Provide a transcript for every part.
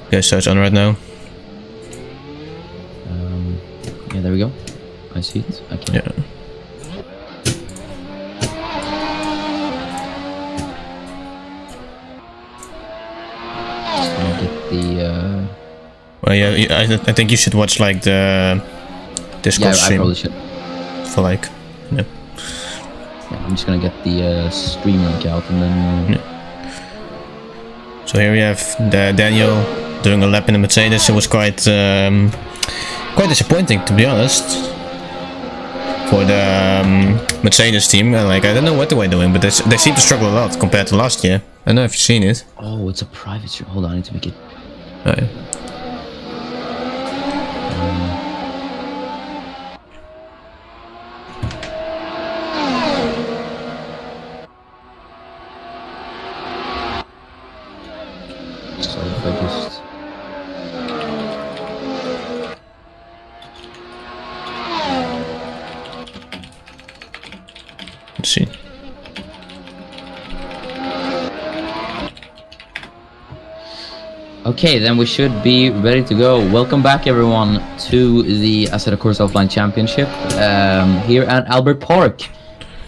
Okay, so it's on right now. Yeah, there we go. I see it. I can. Yeah. Get the. Well, yeah, I think you should watch like the Discord Yeah, I stream probably should. for like. Yeah. Yeah, I'm just gonna get the stream link out and then. So here we have Daniel doing a lap in the Mercedes. It was quite disappointing, to be honest, for the Mercedes team. Like, I don't know what they were doing, but they seem to struggle a lot compared to last year. I don't know if you've seen it. Oh, it's a private stream. Hold on, I need to make it. Oh, yeah. So if I just. Let's see. Okay, then we should be ready to go. Welcome back, everyone, to the Assetto Corsa Offline Championship here at Albert Park.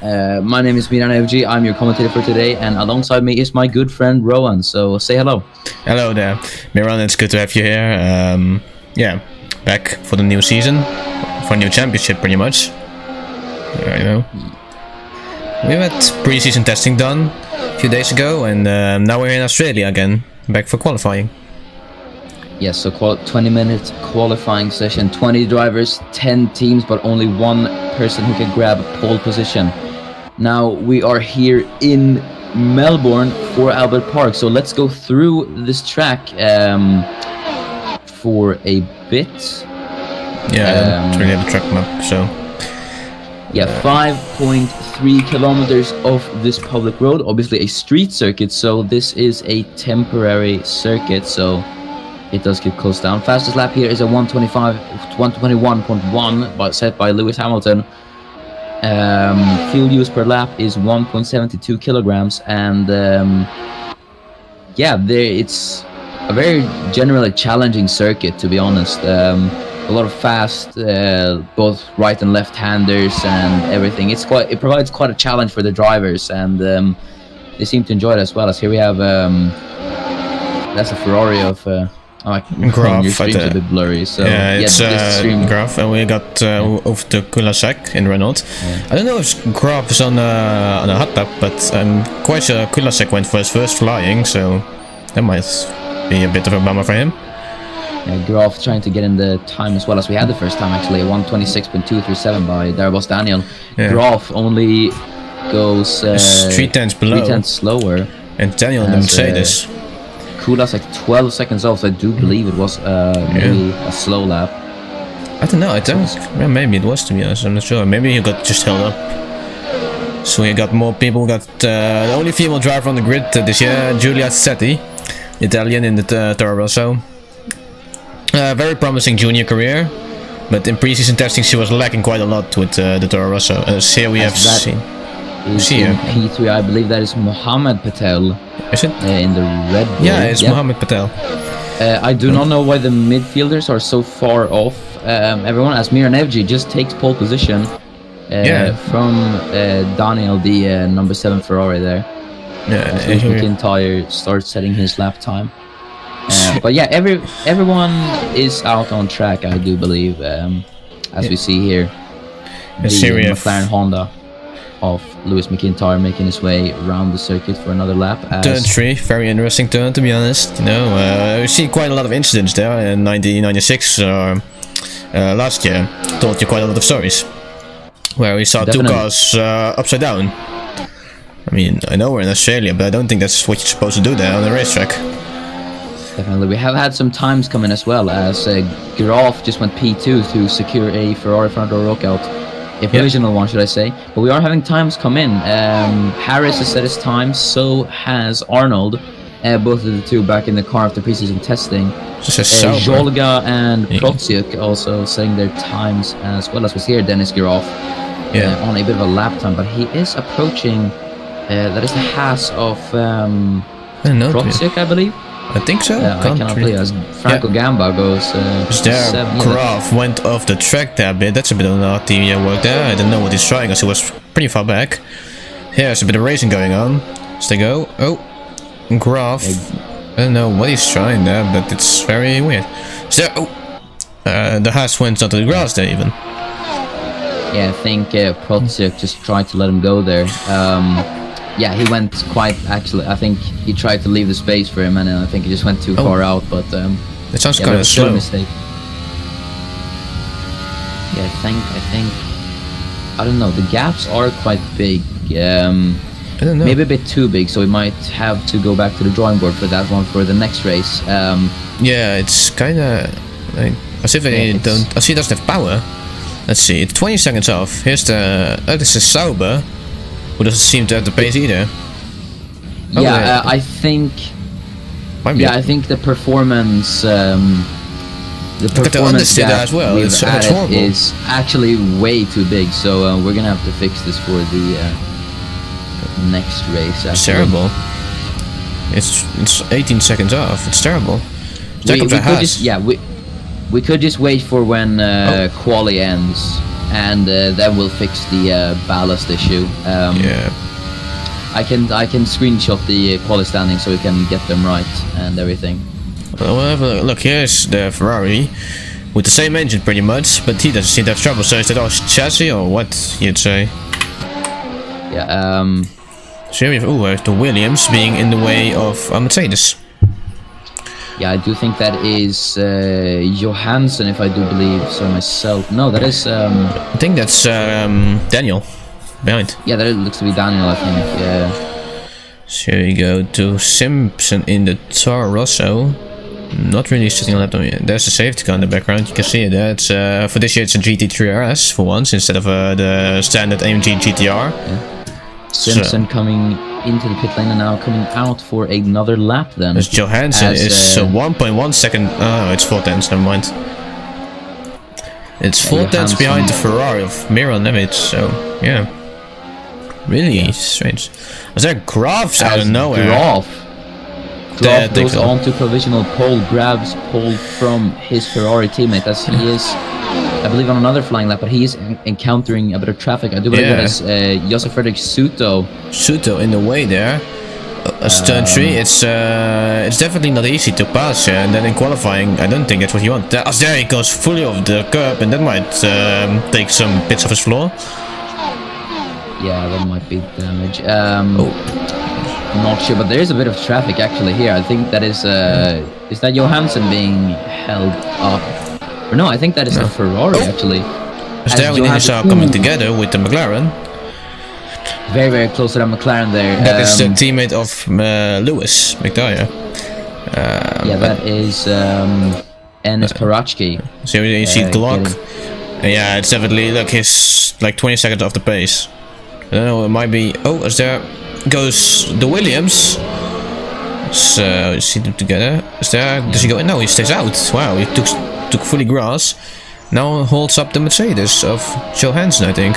My name is Miran FG. I'm your commentator for today, and alongside me is my good friend Rowan. So say hello. Hello there, Miran. It's good to have you here. Yeah, back for the new season, for a new championship, pretty much. Yeah, you know, we had pre-season testing done a few days ago, and now we're in Australia again, back for qualifying. Yes, so 20-minute qualifying session, 20 drivers, 10 teams, but only one person who can grab pole position. Now we are here in Melbourne for Albert Park, so let's go through this track for a bit. Yeah, I don't really have a track map, so. Yeah, 5.3 kilometers of this public road, obviously a street circuit, so this is a temporary circuit, so it does get closed down. Fastest lap here is a 121.1 set by Lewis Hamilton. Fuel use per lap is 1.72 kilograms, and yeah, it's a very generally challenging circuit, to be honest. A lot of fast, both right and left-handers and everything. It provides quite a challenge for the drivers, and they seem to enjoy it as well. As here we have that's a Ferrari of. Graf, your stream's a bit blurry, so yeah, it's stream... Graf, and we got over to Kulasek in Renault. Yeah. I don't know if Graf is on a hot lap, but I'm quite sure Kulasek went for his first flying, so that might be a bit of a bummer for him. Yeah, Graf trying to get in the time as well as we had the first time, actually, 126.237 by Darabos Daniel. Yeah. Graf only goes 3 tenths below. 3 tenths slower. And Daniel in the Mercedes. Kulas like 12 seconds off, so I do believe it was maybe a slow lap. I don't know, well, maybe it was, to be honest, I'm not sure. Maybe he got just held up. So we got more people, got the only female driver on the grid this year, Giulia Assetti, Italian in the Toro Rosso. Very promising junior career, but in pre-season testing she was lacking quite a lot with the Toro Rosso. As here we have seen. In P3, I believe that is Mohammed Patel. Is it? In the Red Bull. Yeah, it's Mohammed Patel. I do not know why the midfielders are so far off. Everyone, as Miran Evji just takes pole position from Daniel, the number 7 Ferrari there. Yeah, so McIntyre starts setting his lap time. But yeah, everyone is out on track, I do believe, as we see here. The McLaren Honda of Lewis McIntyre making his way around the circuit for another lap. Turn 3, very interesting turn, to be honest. You know, we've seen quite a lot of incidents there in 1996 last year. Told you quite a lot of stories where we saw two cars upside down. I mean, I know we're in Australia, but I don't think that's what you're supposed to do there on the racetrack. Definitely, we have had some times coming as well, as Graf just went P2 to secure a Ferrari front row lockout. A provisional one, should I say. But we are having times come in. Harris has set his time, so has Arnold. Both of the two back in the car after preseason testing. Jolga and Protsiuk also setting their times as well, as we see here. Dennis Graf on a bit of a lap time, but he is approaching. That is the Haas of Protsiuk, I believe. I think so. I cannot believe as Franco Gamba goes. There, Graf went off the track there a bit. That's a bit of naughty work there. I don't know what he's trying as he was pretty far back. Here's a bit of racing going on. As they go. Oh, Graf. I don't know what he's trying there, but it's very weird. So, the Haas went onto the grass there even. Yeah, I think Protsuk just tried to let him go there. Yeah, he went quite, actually, I think he tried to leave the space for him, and I think he just went too far out, but... it sounds yeah, kind of slow. Mistake. Yeah, I don't know, the gaps are quite big. I don't know. Maybe a bit too big, so we might have to go back to the drawing board for that one for the next race. Yeah, it's kind of like, as if they don't... As he doesn't have power. Let's see, it's 20 seconds off. Here's the... this is Sauber, who doesn't seem to have the pace either. Yeah, I think... Yeah, I think the performance... the performance gap as well. we've added is actually way too big, so we're gonna have to fix this for the next race. It's terrible. It's 18 seconds off. It's terrible. We could just wait for when quali ends, and then we'll fix the ballast issue. Yeah. I can screenshot the quali standings so we can get them right and everything. Well, we'll have a look. Here's the Ferrari with the same engine pretty much, but he doesn't seem to have trouble. So is that all chassis or what you'd say? Yeah. So here we have the Williams being in the way of Mercedes. Yeah, I do think that is Johansson, if I do believe so myself. No, that is... I think that's Daniel behind. Yeah, that looks to be Daniel, I think. Yeah. So here we go to Simpson in the Toro Rosso. Not really sitting on that. There's a safety car in the background. You can see it there. It's for this year it's a GT3 RS for once instead of the standard AMG GTR. Yeah. Simpson coming into the pit lane and now coming out for another lap then. As Johansson is 1.1 second. Oh, it's 4 tenths, never mind. It's 4 tenths behind the Ferrari of Miro Nemec, so yeah. Really strange. Was there Graf's out of nowhere? Graf goes on to provisional pole, grabs pole from his Ferrari teammate as he is, I believe, on another flying lap, but he is encountering a bit of traffic. I do believe that is Josef Fredrik Suto. Suto in the way there. Turn 3, it's definitely not easy to pass, and then in qualifying, I don't think that's what you want. As there he goes fully off the curb, and that might take some bits of his floor. Yeah, that might be damage. I'm not sure, but there is a bit of traffic actually here. I think that is that Johansson being held up? Or no, I think that is the Ferrari actually. As there we are coming together with the McLaren. Very, very close to the McLaren there. That is the teammate of Lewis McDyer. Yeah, that is Enes Parachki. So you see Glock. Yeah, it's definitely, look, he's like 20 seconds off the pace. I don't know, it might be... Oh, as there goes the Williams. So you see them together. Is there... Does he go in? No, he stays out. Wow, he took fully grass. Now holds up the Mercedes of Johansson, I think.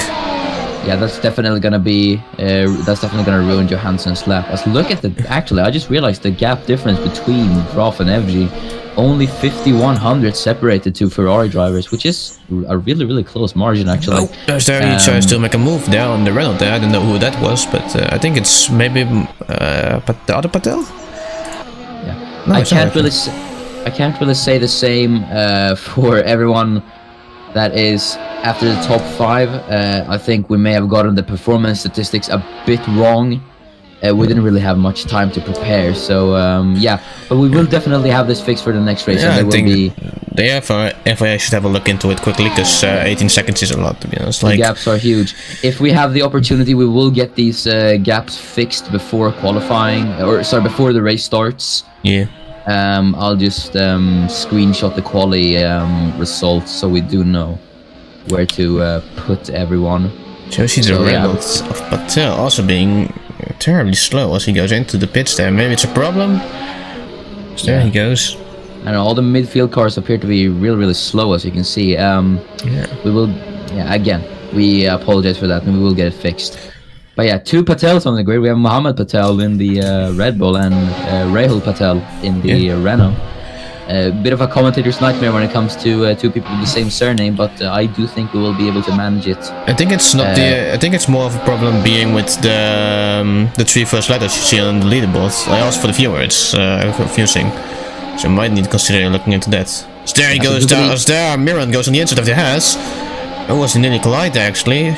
Yeah, that's definitely gonna be ruin Johansson's lap. As look at the... Actually, I just realized the gap difference between Graf and FG. Only 5,100 separated two Ferrari drivers, which is a really, really close margin, actually. Oh, there's there he tries to make a move there on the Renault there. I don't know who that was, but I think it's maybe the other Patel? Yeah. No, I can't really say the same for everyone that is after the top 5. I think we may have gotten the performance statistics a bit wrong. We didn't really have much time to prepare, so yeah, but we will definitely have this fixed for the next race. Yeah, and I think the FIA should have a look into it quickly, because 18 seconds is a lot, to be honest. The gaps are huge. If we have the opportunity, we will get these gaps fixed before qualifying, or sorry, before the race starts. Yeah. I'll just screenshot the quali results so we do know where to put everyone. So see the Reynolds of Patel also being terribly slow as he goes into the pits there. Maybe it's a problem. So there he goes. And all the midfield cars appear to be really, really slow, as you can see. Yeah. We will, again, we apologize for that, and we will get it fixed. But yeah, 2 Patels on the grid. We have Mohammed Patel in the Red Bull and Rahul Patel in the Renault. A bit of a commentator's nightmare when it comes to 2 people with the same surname, but I do think we will be able to manage it. I think it's not I think it's more of a problem being with the 3 first letters you see on the leaderboard. I asked for the viewer, it's confusing. So I might need to consider looking into that. So there he goes down. There, Miran goes on the inside of the Haas. Oh, was nearly collide actually.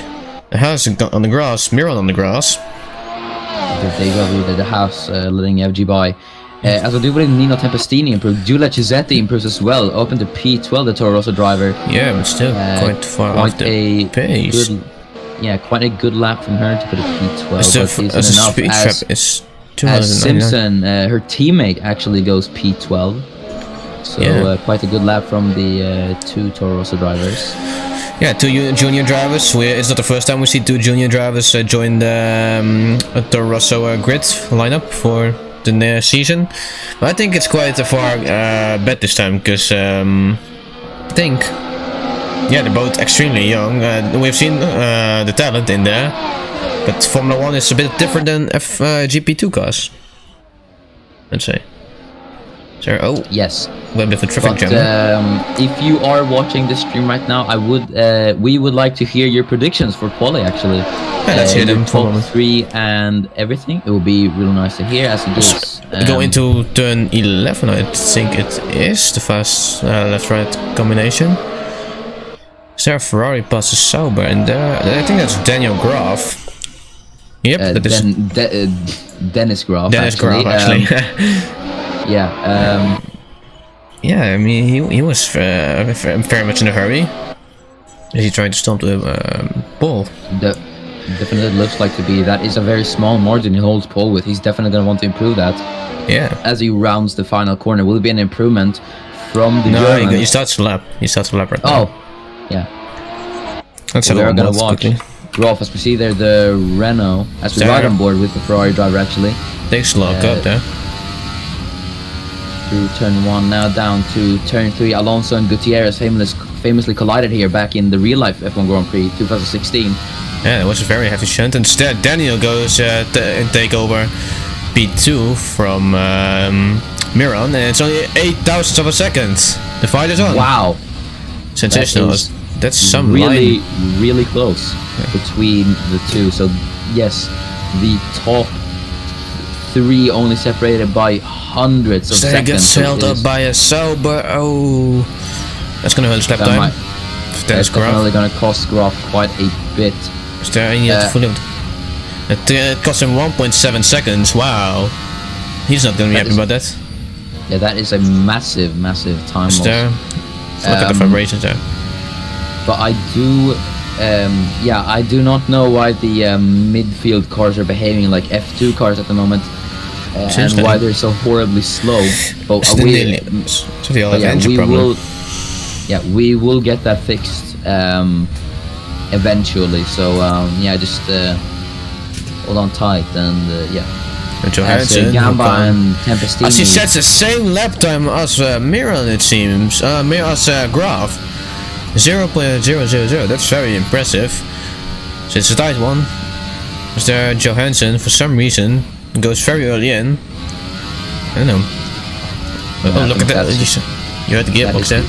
The Haas on the grass, Miran on the grass. The Haas letting FG by. As we do believe Nino Tempestini improved. Giulia Cisetti improves as well. Open to P12, the Toro Rosso driver. Yeah, but still quite far off the pace. Quite a good lap from her to put a P12. But as isn't a speed enough trap is as Simpson, her teammate, actually goes P12. So quite a good lap from the 2 Toro Rosso drivers. Yeah, 2 junior drivers. It's not the first time we see 2 junior drivers join the Toro Rosso grid lineup for the season. But I think it's quite a far bet this time, because I think, they're both extremely young. We've seen the talent in there, but Formula 1 is a bit different than GP2 cars, let's say. So, yes. A little bit of a traffic jam. If you are watching the stream right now, we would like to hear your predictions for quali. Actually, let's hear them. Top 3 and everything. It will be really nice to hear as it is. Go into turn 11. I think it is the fast left-right combination. Is there a Ferrari passes Sauber, and there I think that's Daniel Graf. Yep, that is Dennis Graf. Dennis Graf, actually. Yeah. Yeah, I mean, he was very much in a hurry. Is he trying to stomp the ball? Definitely looks like to be. That is a very small margin he holds pole with. He's definitely going to want to improve that. Yeah. As he rounds the final corner, will it be an improvement from the German? No, he starts the lap. He starts the lap right now. Oh, yeah. That's we're going to watch. Rolf, as we see there, the Renault, as we ride on board with the Ferrari driver actually. Takes a lock up there. Through turn 1, now down to turn 3. Alonso and Gutierrez famously collided here back in the real life F1 Grand Prix 2016. Yeah, it was a very heavy shunt. Instead, Daniel goes and take over P2 from Miran, and it's only 0.008 of a second. The fight is on. Wow, sensational. That's some really close between the 2. So yes, the top 3 only separated by hundreds of seconds. Gets held up by a Sauber. Oh, that's gonna hurt his lap time. That's definitely gonna cost Graf quite a bit. Is there any it cost him 1.7 seconds. Wow, he's not gonna be happy about that. Yeah, that is a massive time loss. Look at the vibrations there. But I do not know why the midfield cars are behaving like F2 cars at the moment. And why they're so horribly slow. But we will get that fixed eventually. So just hold on tight and Gamba and Tempestini. She sets the same lap time as Miran, it seems. As Graf, 0.000. That's very impressive. So it's a tight one. Is there Johansson for some reason goes very early in. I don't know. Oh, look at that. You had the gearbox there.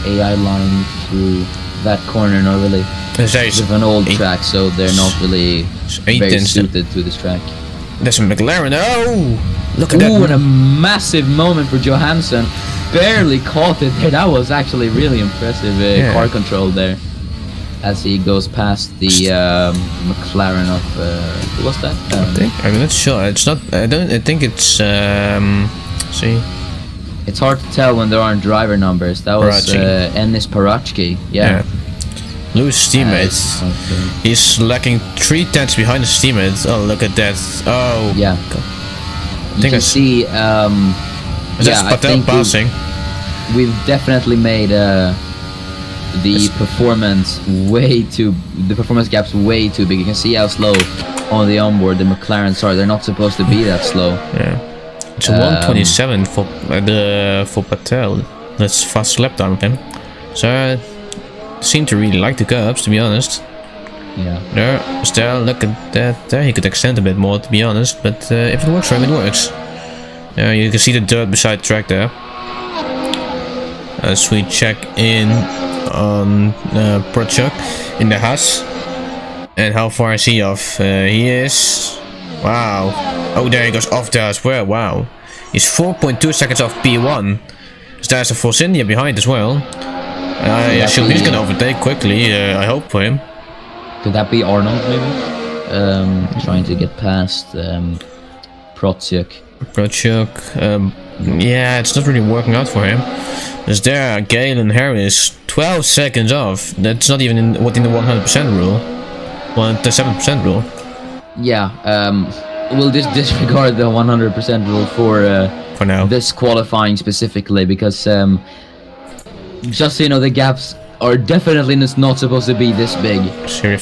AI line through that corner, not really. It's an old track, so they're not really very suited to this track. There's a McLaren. Oh! Look at that. Ooh, and a massive moment for Johansson. Barely caught it there. That was actually really impressive car control there. As he goes past the McLaren of who was that? I'm not sure. It's not. I think it's. See. It's hard to tell when there aren't driver numbers. That was Enis Parachki. Yeah. Lose teammates. He's lacking 3 tenths behind his teammates. Oh, look at that. Oh. Yeah. You can see. I think passing. We've definitely made the performance gaps way too big. You can see how slow on the onboard the McLarens are. They're not supposed to be that slow. Yeah, it's a 127 for Patel. That's fast lap time with him. So seem to really like the curbs, to be honest. Yeah. Still, look at that. There, he could extend a bit more, to be honest. But if it works for him, it works. You can see the dirt beside the track there. As we check in on Prachuk in the Haas. And how far is he off? He is... Wow. Oh, there he goes off there as well. Wow. He's 4.2 seconds off P1. So there's a Force India behind as well. I assume he's gonna overtake quickly. I hope for him. Could that be Arnold, maybe? Trying to get past Prachuk. Yeah, it's not really working out for him. There's there, Galen Harris, 12 seconds off. That's not even within the 100% rule. 7% rule. Yeah, we'll just disregard the 100% rule for now. This qualifying specifically, because just so you know, the gaps are definitely not supposed to be this big.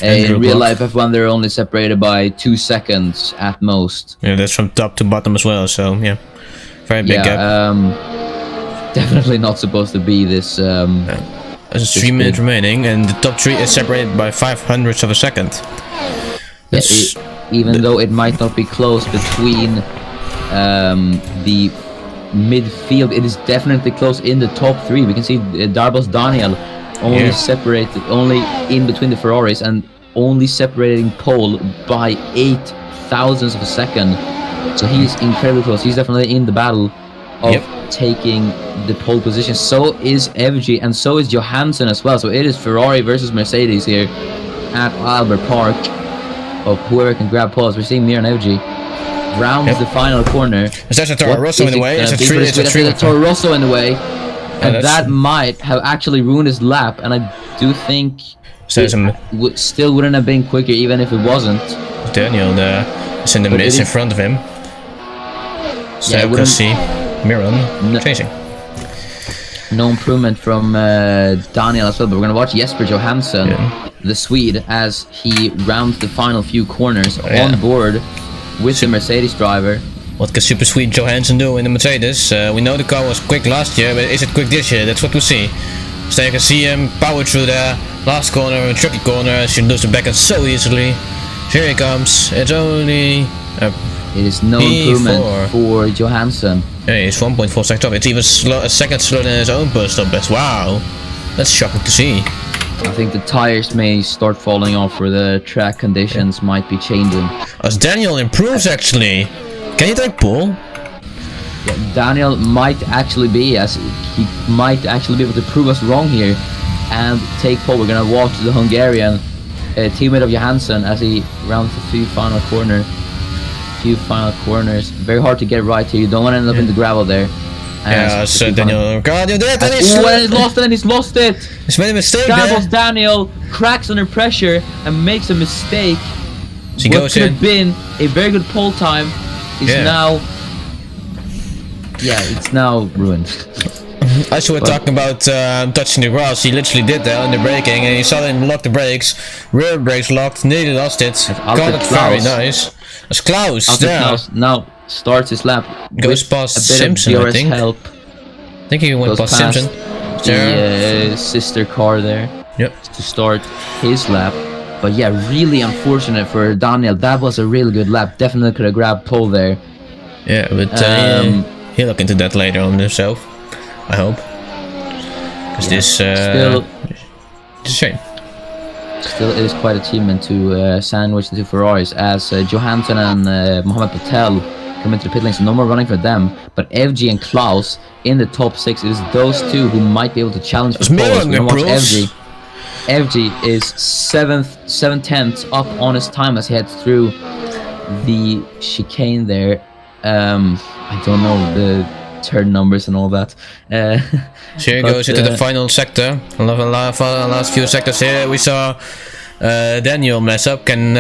In real life F1, they're only separated by 2 seconds at most. Yeah, that's from top to bottom as well, so yeah. Very big gap. Definitely not supposed to be this. There's 3 minutes remaining, and the top 3 is separated by 0.05 of a second. Even though it might not be close between the midfield, it is definitely close in the top 3. We can see Darbos Daniel only separated, only in between the Ferraris, and only separating pole by 8 thousandths of a second. So he's incredibly close. He's definitely in the battle of taking the pole position. So is FG, and so is Johansson as well. So it is Ferrari versus Mercedes here at Albert Park, of whoever can grab poles. We're seeing Mir and FG rounds the final corner. There's a Toro Rosso in the way. It's a Toro Rosso in the way, and that might have actually ruined his lap. And I do think it still wouldn't have been quicker even if it wasn't. Daniel there is in the midst in front of him. So you can see Miron chasing. No improvement from Daniel as well, but we're going to watch Jesper Johansson, the Swede, as he rounds the final few corners on board with the Mercedes driver. What can Super Swede Johansson do in the Mercedes? We know the car was quick last year, but is it quick this year? That's what we see. So you can see him power through the last corner, a tricky corner, she lose the backend so easily. Here he comes. It's only it is no improvement for Johansson. Yeah, he's 1.4 seconds off. It's even a second slower than his own personal best. Wow, that's shocking to see. I think the tires may start falling off, or the track conditions might be changing. As Daniel improves, actually. Can you take pole? Yeah, Daniel might actually be, as he might actually be able to prove us wrong here and take pole. We're gonna watch the Hungarian teammate of Johansson as he rounds the few final corners. Very hard to get right here. You don't want to end up in the gravel there. Yeah, so Daniel Ricciardo did it, and he's lost it. He's made a mistake there. Daniel cracks under pressure and makes a mistake. She what could have been a very good pole time is now... Yeah, it's now ruined. As we were talking about touching the grass, he literally did that on the braking, and he suddenly locked the brakes. Rear brakes locked, nearly lost it. Got it very nice. It's Klaus there. Klaus now starts his lap. Goes past Simpson, I think. Help. I think he went past Simpson. The sister car there. Yep. To start his lap. But yeah, really unfortunate for Daniel. That was a really good lap. Definitely could have grabbed pole there. Yeah, but he'll look into that later on himself. I hope. Because this still, it's a shame. Still, it is quite an achievement to sandwich the two Ferraris, as Johansson and Mohamed Patel come into the pit lane, so no more running for them. But FG and Klaus in the top 6. It is those two who might be able to challenge for poles. We're gonna watch FG. FG is 7/10 up on his time as he heads through the chicane there. I don't know the turn numbers and all that. Here he goes into the final sector. Last few sectors here. We saw Daniel mess up. Can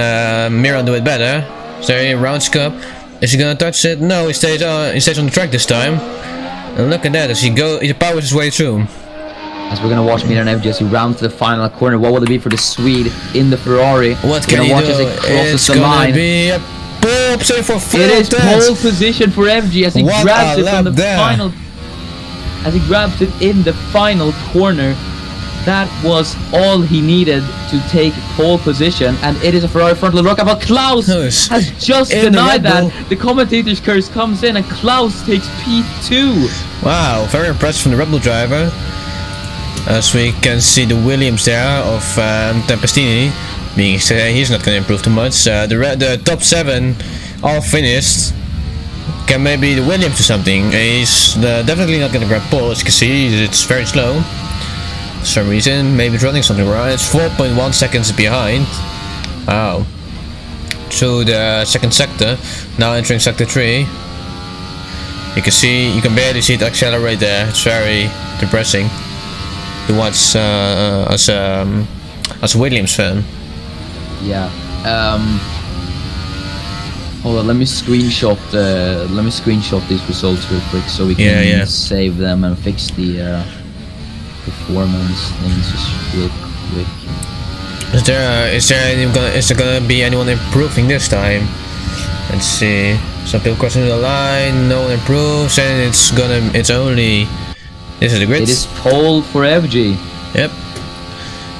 Miron do it better? So he rounds up. Is he gonna touch it? No, he stays on the track this time. And look at that, as he powers his way through. As we're gonna watch Miron FG as he rounds the final corner. What will it be for the Swede in the Ferrari? What can he do? It's gonna be a pole position for fourth. It is pole position for FG as he grabs it from the final. As he grabs it in the final corner. That was all he needed to take pole position, and it is a Ferrari frontal rockout. But Klaus Nice. has just In the denied Red Bull. that. The commentator's curse comes in, and Klaus takes P2. Wow, very impressed from the Red Bull driver. As we can see the Williams there of Tempestini, being he's not going to improve too much. The top 7 all finished. Can maybe the Williams do something? He's definitely not going to grab pole. As you can see, it's very slow. For some reason, maybe it's running something wrong. It's 4.1 seconds behind. Wow. To the second sector, now entering sector 3. You can barely see it accelerate there. It's very depressing to watch as a Williams fan. Yeah. Hold on. Let me screenshot these results real quick so we can save them and fix the performance things just real quick. Is there gonna be anyone improving this time? Let's see. Some people crossing the line, no one improves, and it's only. This is the grid. It is pole for FG. Yep.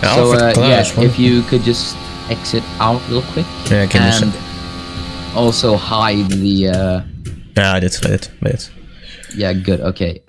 So if you could just exit out real quick. Yeah, I can and also hide the. Yeah, I did. Yeah, good. Okay.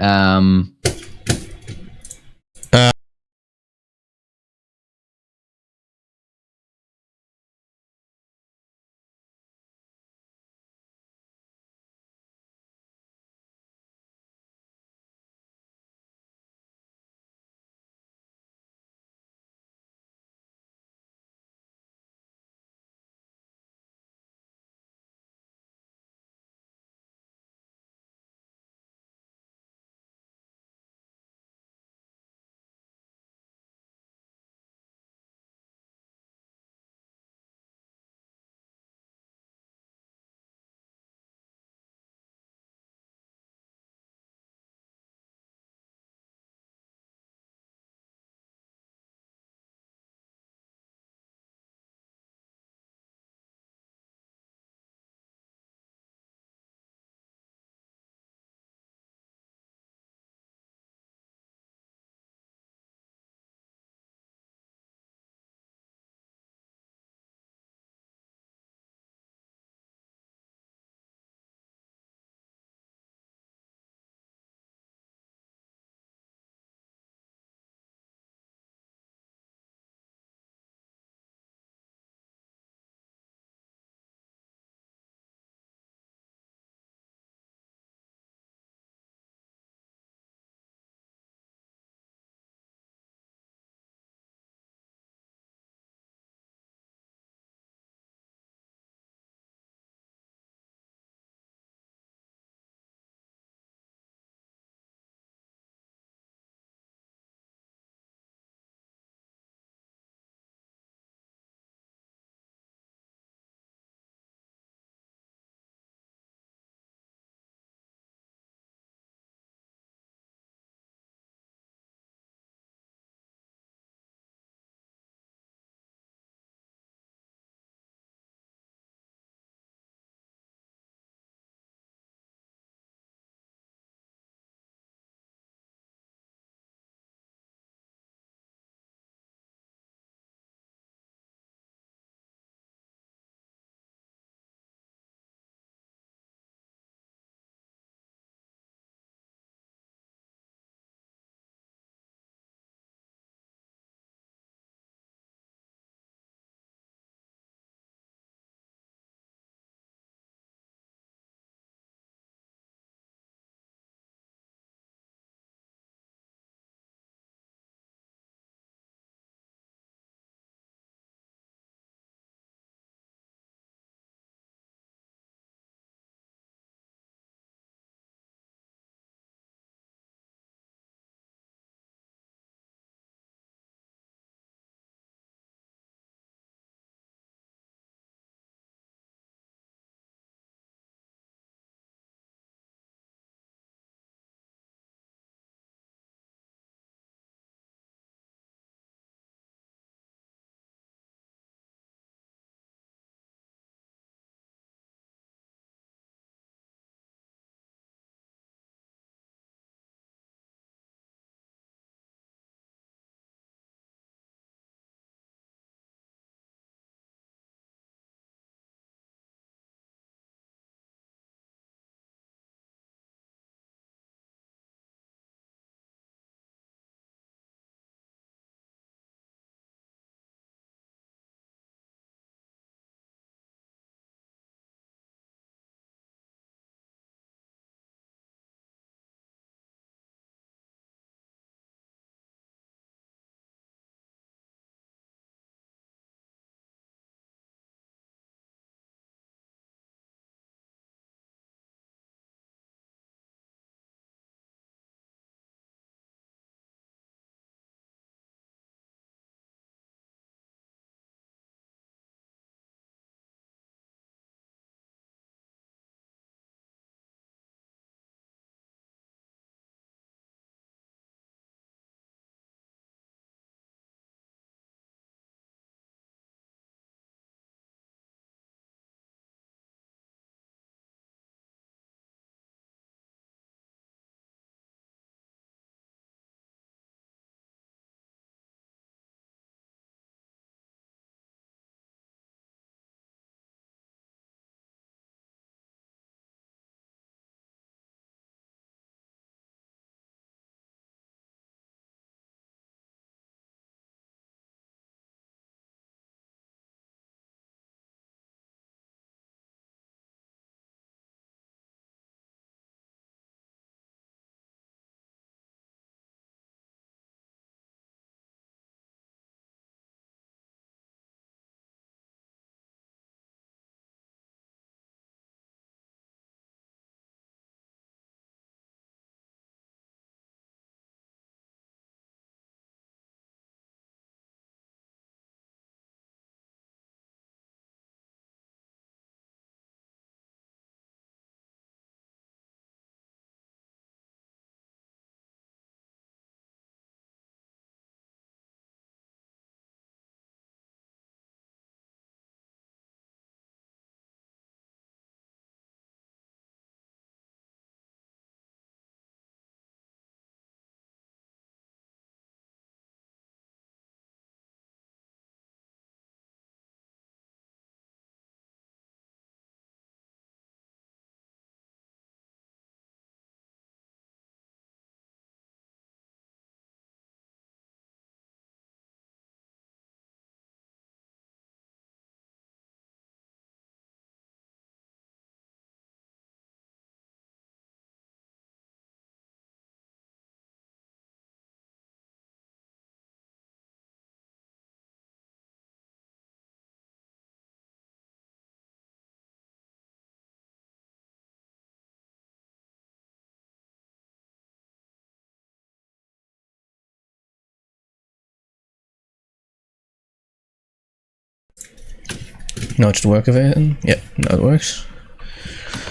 Now it should work with it. Yeah, now it works.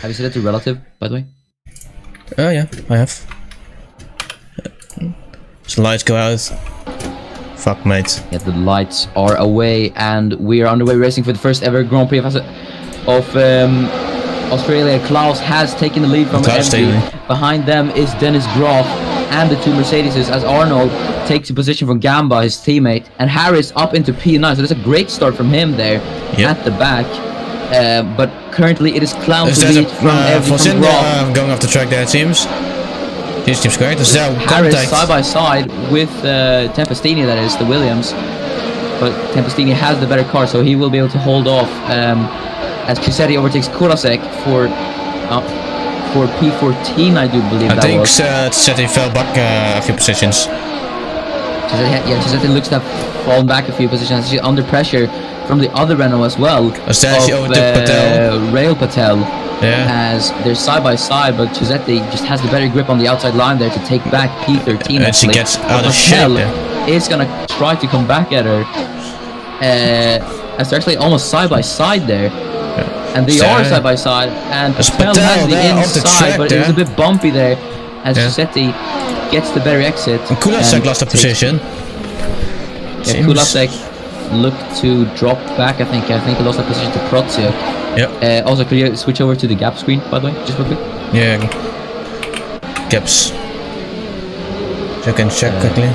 Have you set it to relative, by the way? Oh yeah, I have. So lights go out. Fuck, mate. Yeah, the lights are away, and we are underway racing for the first ever Grand Prix of Australia. Klaus has taken the lead from MG. Behind them is Dennis Groff and the two Mercedeses as Arnold takes a position from Gamba, his teammate, and Harris up into P9. So there's a great start from him there at the back. But currently it is Klaus who leads from Groff. Going off the track there, it seems. This seems great. There's Harris side by side with Tempestini, that is, the Williams. But Tempestini has the better car, so he will be able to hold off as Chisetti overtakes Kurasek for P14, I do believe that was. I think Chisetti fell back a few positions. Chisetti looks to have fallen back a few positions. She's under pressure from the other Renault as well. She overtook Patel. Rail Patel. Yeah. As they're side by side, but Chisetti just has the better grip on the outside line there to take back P13. And she gets out of shape there. Is gonna try to come back at her. As they're actually almost side by side there. And they are side by side, and Patel has the inside, but it was a bit bumpy there as Chisetti gets the better exit. And Kulasek lost a position. Kulasek looked to drop back, I think he lost a position to Proziak. Yeah. Also, could you switch over to the gap screen, by the way, just real quick? Yeah. Gaps. So you can check quickly.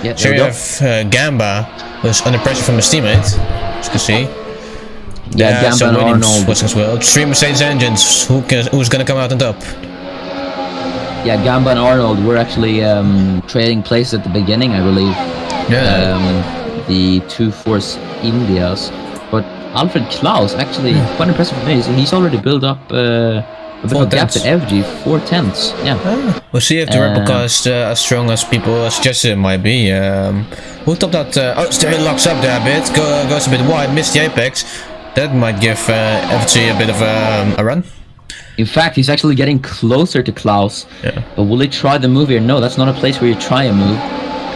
Yeah, so you have Gamba, who's under pressure from his teammate, as you can see. Yeah, Gamba and Arnold. As well. 3 Mercedes engines. Who's gonna come out on top? Yeah, Gamba and Arnold were actually trading places at the beginning, I believe. Yeah. The 2 Force Indias, but Alfred Klaus actually quite impressive for me. So he's already built up a bit of a gap to FG, 4 tenths. Yeah. We'll see if the replica is as strong as people suggested it might be. Who topped that? Still locks up there a bit. Goes a bit wide, missed the apex. That might give FG a bit of a run. In fact, he's actually getting closer to Klaus. Yeah. But will he try the move here? No, that's not a place where you try a move.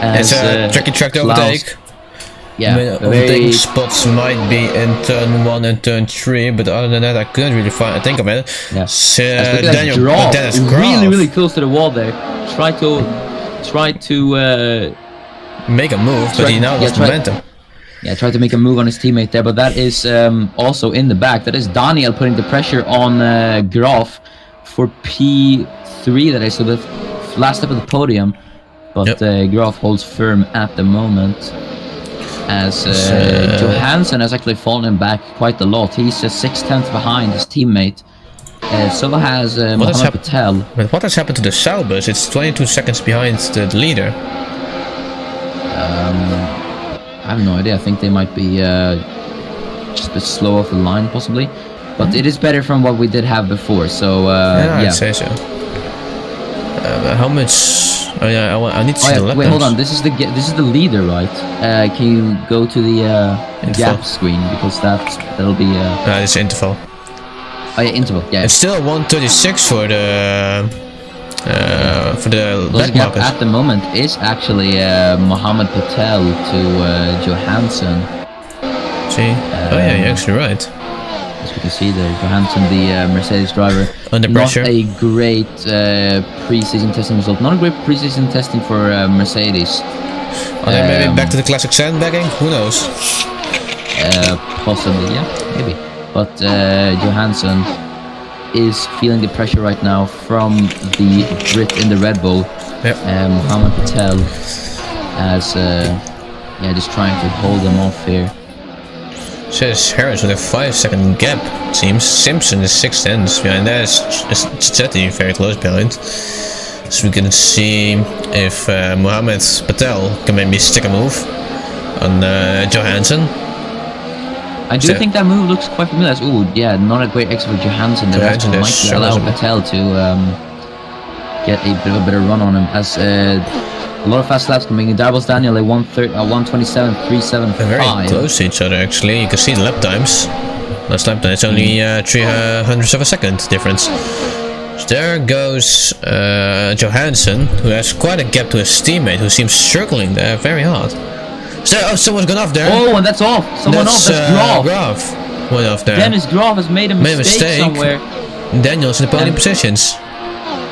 It's a tricky track to overtake. Yeah, overtaking spots might be in turn 1 and turn 3, but other than that, I couldn't really think of it. Yeah. So, Dennis Groff, really close to the wall there. Try to make a move, but he now lost momentum. Yeah, tried to make a move on his teammate there, but that is also in the back. That is Daniel putting the pressure on Groff for P3. That is so the last step of the podium, but Groff holds firm at the moment. As Johansson has actually fallen back quite a lot. He's 6 tenths behind his teammate. So has Mohamed Patel. But what has happened to the Saubers? It's 22 seconds behind the leader. I have no idea. I think they might be just a bit slow off the line, possibly. But it is better from what we did have before. So yeah, I'd say so. How much? Oh yeah, I need to see the lap. Wait, hold on. This is the leader, right? Can you go to the gap screen, because that'll be. It's interval. Oh yeah, interval. Yeah. It's still 1:36 for the back gap markers. at the moment is actually Mohamed Patel to Johansson. See? Oh yeah, you're actually right. As we can see there, Johansson, the Mercedes driver, under pressure. Not a great pre-season testing result. Not a great pre-season testing for Mercedes. Are they maybe back to the classic sandbagging? Who knows? Possibly, yeah, maybe. But Johansson is feeling the pressure right now from the Brit in the Red Bull. Yep. Mohamed Patel as just trying to hold them off here. Says Harris with a 5-second gap. Seems Simpson is 6 tenths behind. There's Chisetti very close behind. So we can see if Mohamed Patel can maybe stick a move on Johansson. I do think that move looks quite familiar. Oh yeah, not a great exit for Johansson. That actually might allow Patel to get a bit of a better run on him. As a lot of fast laps coming in. Darbo's Daniel a 1:27.375. They're very close to each other actually. You can see the lap times. Last lap time it's only 300ths of a second difference. So there goes Johansson, who has quite a gap to his teammate, who seems circling there very hard. So, someone's gone off there. Oh, and that's off. Someone off. That's Groff. One of them. Dennis Groff has made a mistake somewhere. Daniel's in the podium positions.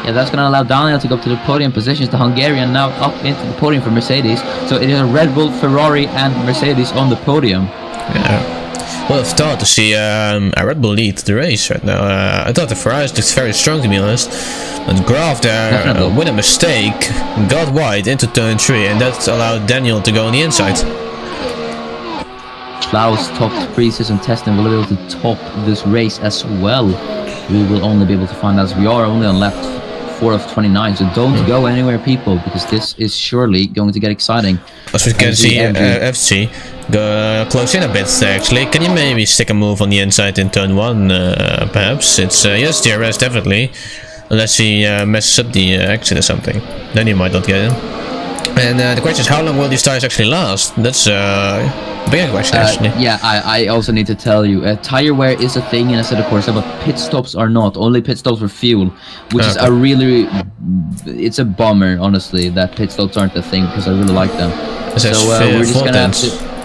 Yeah, that's going to allow Daniel to go up to the podium positions. The Hungarian now up into the podium for Mercedes. So it is a Red Bull, Ferrari and Mercedes on the podium. Yeah. Well, I've thought to see a Red Bull lead the race right now. I thought the Ferrari looked very strong, to be honest. But Graf there, with a mistake, got wide into turn 3, and that allowed Daniel to go on the inside. Klaus topped pre-season testing, will be able to top this race as well. We will only be able to find out, as we are only on lap 4 of 29, so don't go anywhere, people, because this is surely going to get exciting. As we can see, FC go close in a bit, actually. Can you maybe stick a move on the inside in turn 1, perhaps? It's, yes, DRS, definitely. Unless he messes up the exit or something. Then he might not get him. And the question is, how long will these tires actually last? That's a bigger question, actually. Yeah, I also need to tell you, tire wear is a thing in Assetto Corsa, but pit stops are not. Only pit stops for fuel, which is a really... It's a bummer, honestly, that pit stops aren't a thing, because I really like them. So we're just gonna have to...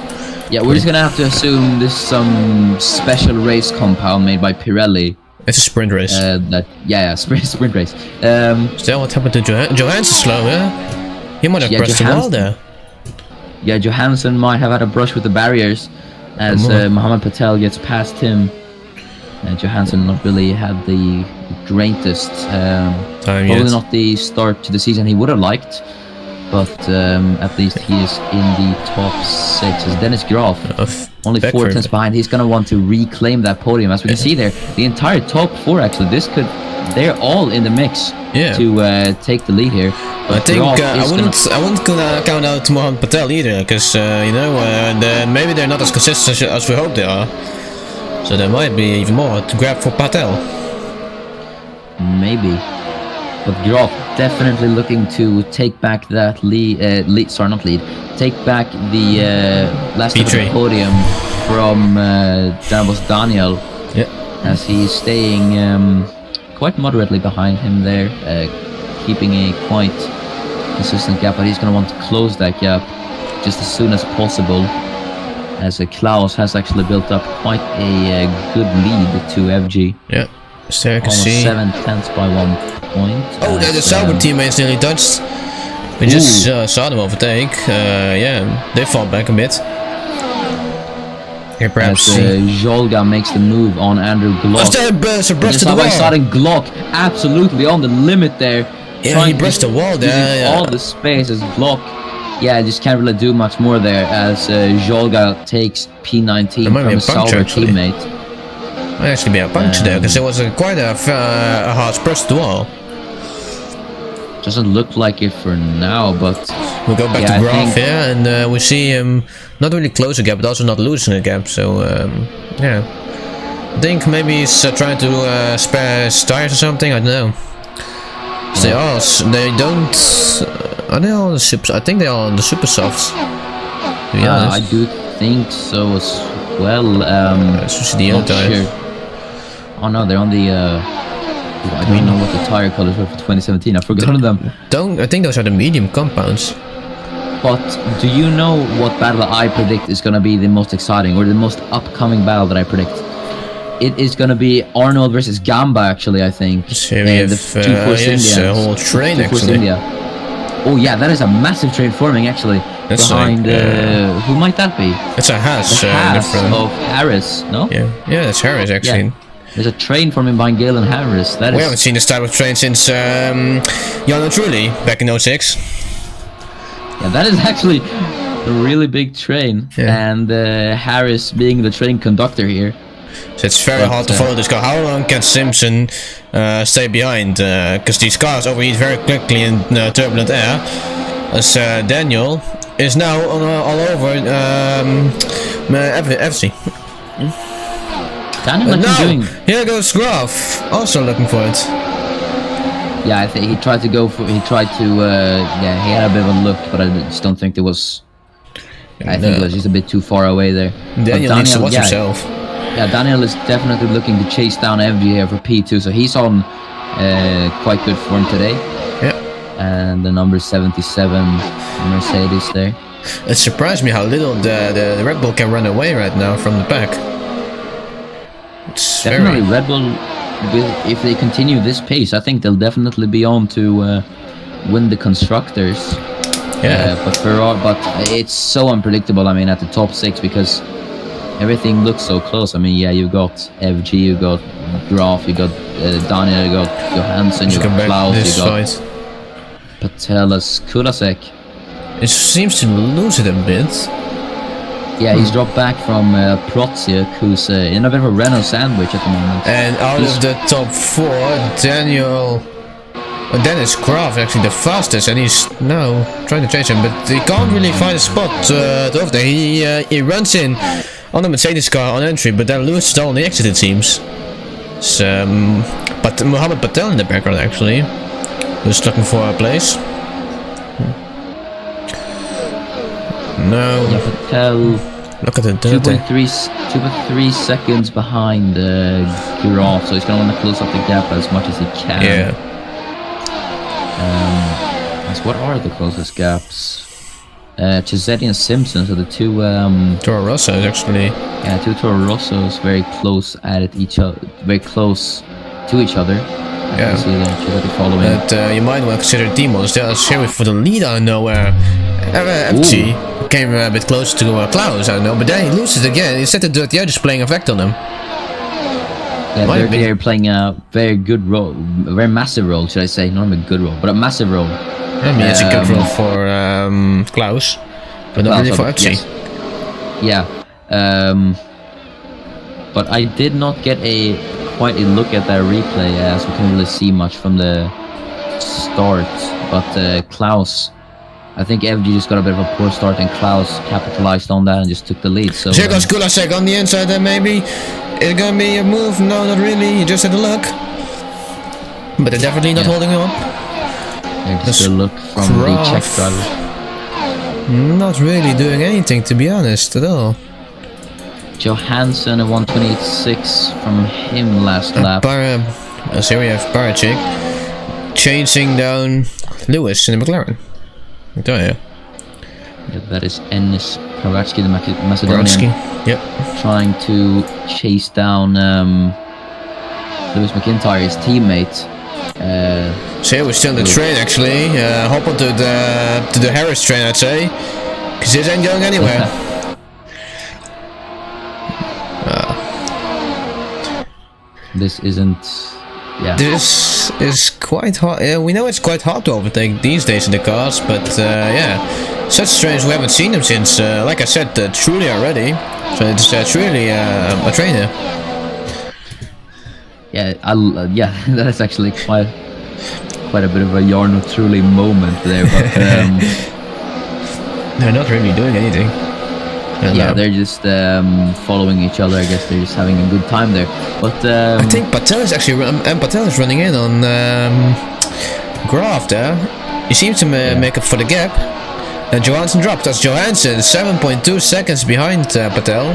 Yeah, we're just gonna have to assume this is some special race compound made by Pirelli. It's a sprint race. Sprint race. Still, what happened to Johannes is slow, yeah? He might have pressed the wall there. Yeah, Johansson might have had a brush with the barriers as Mohammed Patel gets past him. Johansson not really had the greatest, probably not the start to the season he would have liked. But at least he is in the top 6. As Dennis Groff, only 4 tenths behind. He's going to want to reclaim that podium. As we can see there, the entire top 4 actually, they're all in the mix to take the lead here. But I think I wouldn't count out Mohammed Patel either, because you know, maybe they're not as consistent as we hope they are. So there might be even more to grab for Patel. Maybe. But Groff definitely looking to take back that lead, take back the last of the podium from Daniel, as he's staying quite moderately behind him there, keeping a quite consistent gap, but he's going to want to close that gap just as soon as possible, as Klaus has actually built up quite a good lead to FG. Yeah. So I can almost see 7 tenths by 1 point. Oh, the Sauber teammates nearly touched. We just saw them overtake. Yeah, they fought back a bit. Here, perhaps Jolga makes the move on Andrew Glock. Starting Glock absolutely on the limit there. Yeah, he brushed the wall there. All the space as Glock. Yeah, just can't really do much more there as Jolga takes P19 from a Sauber teammate. Might actually be a puncture there, because there was quite a hard press to the wall. Doesn't look like it for now, but we'll go back to Graf here, and we see him not really close a gap, but also not losing a gap. So yeah, I think maybe he's trying to spare his tires or something. I don't know. They don't. Are they all on the super? I think they are on the super softs. I do think so as well. Let's the other tires. Sure. Oh no, they're on the. I don't know what the tire colors were for 2017. I've forgotten them. I think those are the medium compounds. But do you know what battle I predict is going to be the most exciting, or the most upcoming battle that I predict? It is going to be Arnold versus Gamba, actually, I think. The whole train, actually. Oh yeah, that is a massive train forming, actually. That's behind, who might that be? It's a Haas. Of Harris, no? Yeah, that's Harris, actually. Yeah. There's a train forming behind Galen Harris. We haven't seen this type of train since Jan and Truly back in 06. Yeah, that is actually a really big train. And Harris being the train conductor here. So it's very hard to follow this car. How long can Simpson stay behind? Because these cars overheat very quickly in turbulent air. As Daniel is now all over FC. Daniel here goes Graf, also looking for it. Yeah, I think he tried to go for. He tried to. Yeah, he had a bit of a look, but I just don't think there was. I think it was just a bit too far away there. Daniel needs to watch himself. Yeah, Daniel is definitely looking to chase down FG here for P2, so he's on quite good form today. Yeah. And the number 77 Mercedes there. It surprised me how little the Red Bull can run away right now from the back. It's Definitely, very... Red Bull, if they continue this pace, I think they'll definitely be on to win the constructors. Yeah. But it's so unpredictable. I mean, at the top 6 because everything looks so close. I mean, yeah, you got FG, you got Graf, you got Daniel, you got Johansson, you got Klaus, you got Patelas, Kulasek. It seems to lose it a bit. Yeah, he's dropped back from Protsiak, who's in a bit of a Renault sandwich at the moment. And out of the top 4, Dennis Graf actually the fastest, and he's now trying to change him, but he can't really find a spot to over there. He runs in on the Mercedes car on entry, but then loses on the exit, it seems. So, but Mohammed Patel in the background actually, who's looking for a place. No. Yeah, Patel. Look at the 2.3 seconds behind Graf, so he's going to want to close up the gap as much as he can. Yeah. What are the closest gaps? Chisetti and Simpson, so the two Toro Rossos actually. Yeah, two Toro Rossos very close at each other, very close to each other. Yeah. See there, Chisetti following. But you might want to consider Timos. There's Sherry for the lead. I don't know where. FG came a bit closer to Klaus. I don't know, but then he loses again. He said that the others playing effect on him. Yeah, they're playing a very good role, a very massive role, should I say? Not a good role, but a massive role. I mean, it's a good role for Klaus, but not really for FG. Yes. Yeah. But I did not get quite a look at that replay, as we couldn't really see much from the start. But Klaus, I think FG just got a bit of a poor start, and Klaus capitalized on that and just took the lead. So here goes Kulasek on the inside there, maybe. It's gonna be a move. No, not really. He just had a look. But they're definitely not holding on. Yeah, just a look from the Czech driver. Not really doing anything, to be honest, at all. Johansson, a 128.6 from him last lap. So here we have Baracik chasing down Lewis in the McLaren. Yeah, that is Enis Paratsky, the Macedonian. Yep. Trying to chase down Lewis McIntyre, his teammate. So here we're still in the train actually. Hop onto the Harris train, I'd say, because this ain't going anywhere. This isn't. Yeah. This is quite hard. Yeah, we know it's quite hard to overtake these days in the cars, but yeah, such trains we haven't seen them since, like I said, Truly already. So it's truly a trainer. Yeah, yeah, that is actually quite a bit of a Jarno Truly moment there, but they're not really doing anything. Yeah, they're just following each other. I guess they're just having a good time there. But I think Patel is actually Patel is running in on Graf there. He seems to make up for the gap. And Johansson dropped. That's Johansson, 7.2 seconds behind Patel.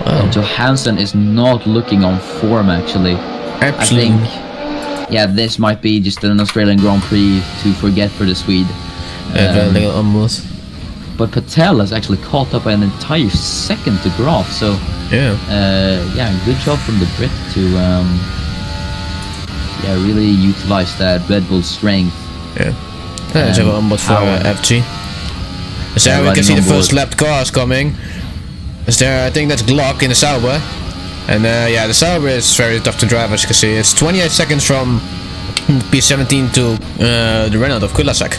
Wow. And Johansson is not looking on form actually. Absolutely. I think, yeah, this might be just an Australian Grand Prix to forget for the Swede. Almost. But Patel has actually caught up an entire second to Graf, so yeah, good job from the Brit to really utilize that Red Bull strength. Yeah, that's a onboard for FG. So we can see the first lapped cars coming. Is there? I think that's Glock in the Sauber, and yeah, the Sauber is very tough to drive, as you can see. It's 28 seconds from P17 to the Renault of Kulasek.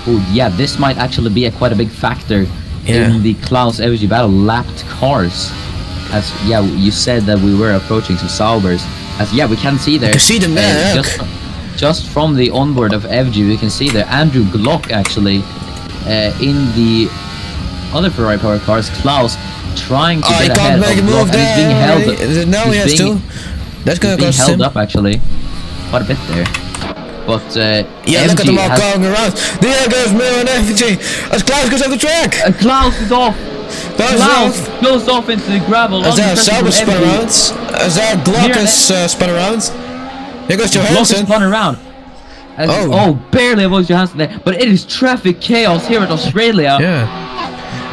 Oh yeah, this might actually be quite a big factor in the Klaus FG battle. Lapped cars, as you said that we were approaching some Saubers. As we can see there. You can see them there. Just from the onboard of FG, we can see there Andrew Glock actually in the other Ferrari powered cars. Klaus trying to get ahead of Glock, and he's being held. No, he has to. That's going to cost him. Held up actually, quite a bit there. But yeah, look at them all going around. There goes Miller and FG as Klaus goes off the track. Klaus is off. Klaus goes off into the gravel. As there Sauber spun around. As there Glock is spun around. Here goes Johansson. Spun around. Barely avoids Johansson there. But it is traffic chaos here in Australia. Yeah.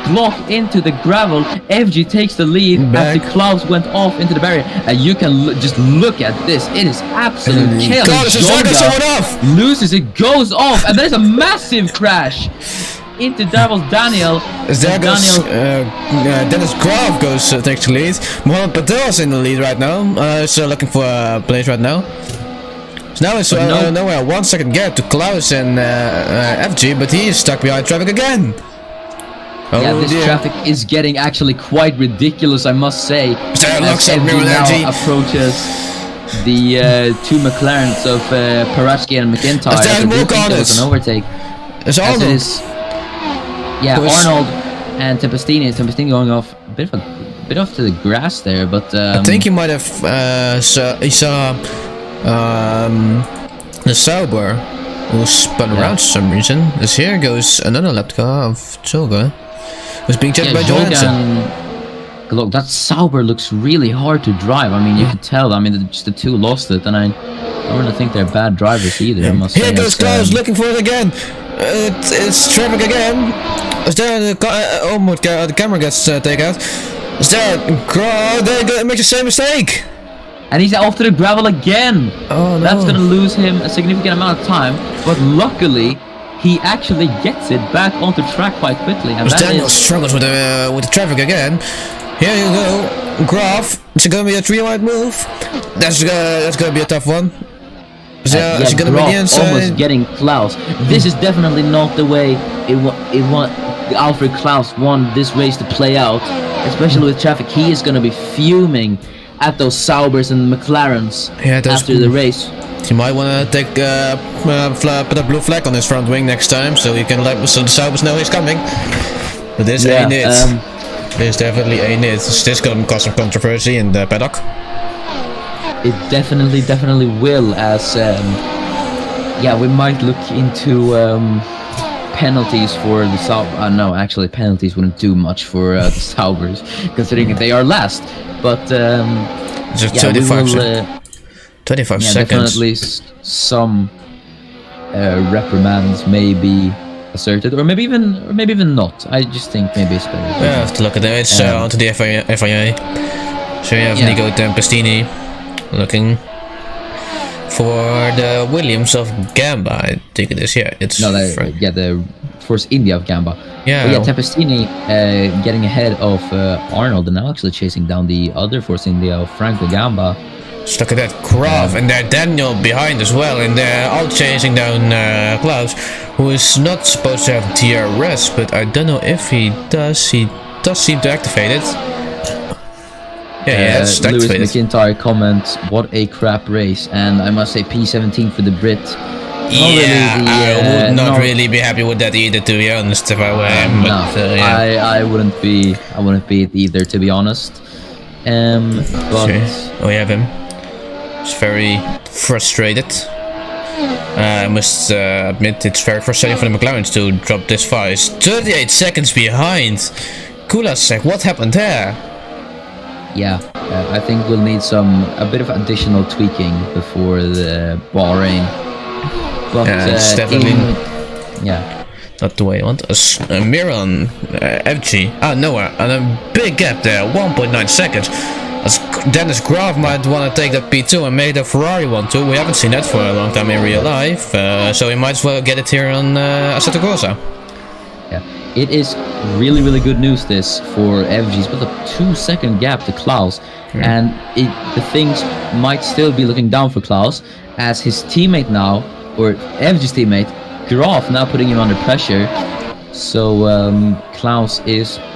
Glock into the gravel. FG takes the lead as the Klaus went off into the barrier. And you can just look at this. It is absolute chaos. God, it's someone off! Loses it, goes off, and there's a massive crash into Devil's Daniel. There goes Dennis Graf goes takes the lead. Mohamed Patel's in the lead right now. So looking for a place right now. So now it's nowhere 1 second gap to Klaus and FG, but he is stuck behind traffic again. Oh, yeah, this traffic is getting actually quite ridiculous, I must say. As FG now approaches the two McLarens of Paratsky and McIntyre. There was an overtake. It's Arnold. Yeah, Arnold and Tempestini. Tempestini going off a bit off to the grass there, but I think he might have he saw the Sauber who spun around for some reason. As here goes another lap car of Tolga, who's being checked by Johansson. Look, that Sauber looks really hard to drive. I mean, you can tell. I mean, just the two lost it, and I don't really think they're bad drivers either. I must say. Here goes Klaus looking for it again. It's traffic again. Is there the camera gets taken out? Is there? They make the same mistake. And he's off to the gravel again. Oh no! That's gonna lose him a significant amount of time. But luckily, he actually gets it back onto track quite quickly. And Daniel struggles with the traffic again. Here you go, Graf. It's gonna be a 3-wide move. That's gonna be a tough one. Yeah, gonna be the inside. Almost getting Klaus. This is definitely not the way Alfred Klaus want this race to play out, especially with traffic. He is gonna be fuming at those Saubers and McLarens after the race. He might want to take put a blue flag on his front wing next time, so he can let so the Saubers know he's coming. But this ain't it. This definitely ain't it. This gonna cause some controversy in the paddock. It definitely will, as we might look into penalties for the Saubers. No, actually, penalties wouldn't do much for the Saubers, considering they are last. But just 25 seconds. Definitely some reprimands may be asserted, or maybe even not. I just think maybe it's better. I have to look at it. It's onto the FIA. So you have Nico Tempestini looking for the Williams of Gamba. I think it is. Yeah, it's the Force India of Gamba. Yeah, Tempestini getting ahead of Arnold, and now actually chasing down the other Force India of Franco Gamba. Just look at that Graf, and there Daniel behind as well, and they're all chasing down Klaus, who is not supposed to have TRS, but I don't know if he does. He does seem to activate it. Yeah, it's activated. Lewis McIntyre comments, "What a crap race," and I must say P17 for the Brit. I would not really be happy with that either, to be honest, if I were him. But I wouldn't be it either, to be honest. But we have him. He's very frustrated. I must admit it's very frustrating for the McLarens to drop this far. He's 38 seconds behind. Kulasek, what happened there? Yeah, I think we'll need a bit of additional tweaking before the Bahrain. But it's definitely not the way I want. Miron, FG, nowhere, and a big gap there, 1.9 seconds. As Dennis Graf might want to take that P2 and make the Ferrari one too. We haven't seen that for a long time in real life, so he might as well get it here on Assetto Corsa. Yeah, it is really good news this for FG's, but a 2-second gap to Klaus, and the things might still be looking down for Klaus, as his teammate now, or FG's teammate, Graf, now putting him under pressure. So Klaus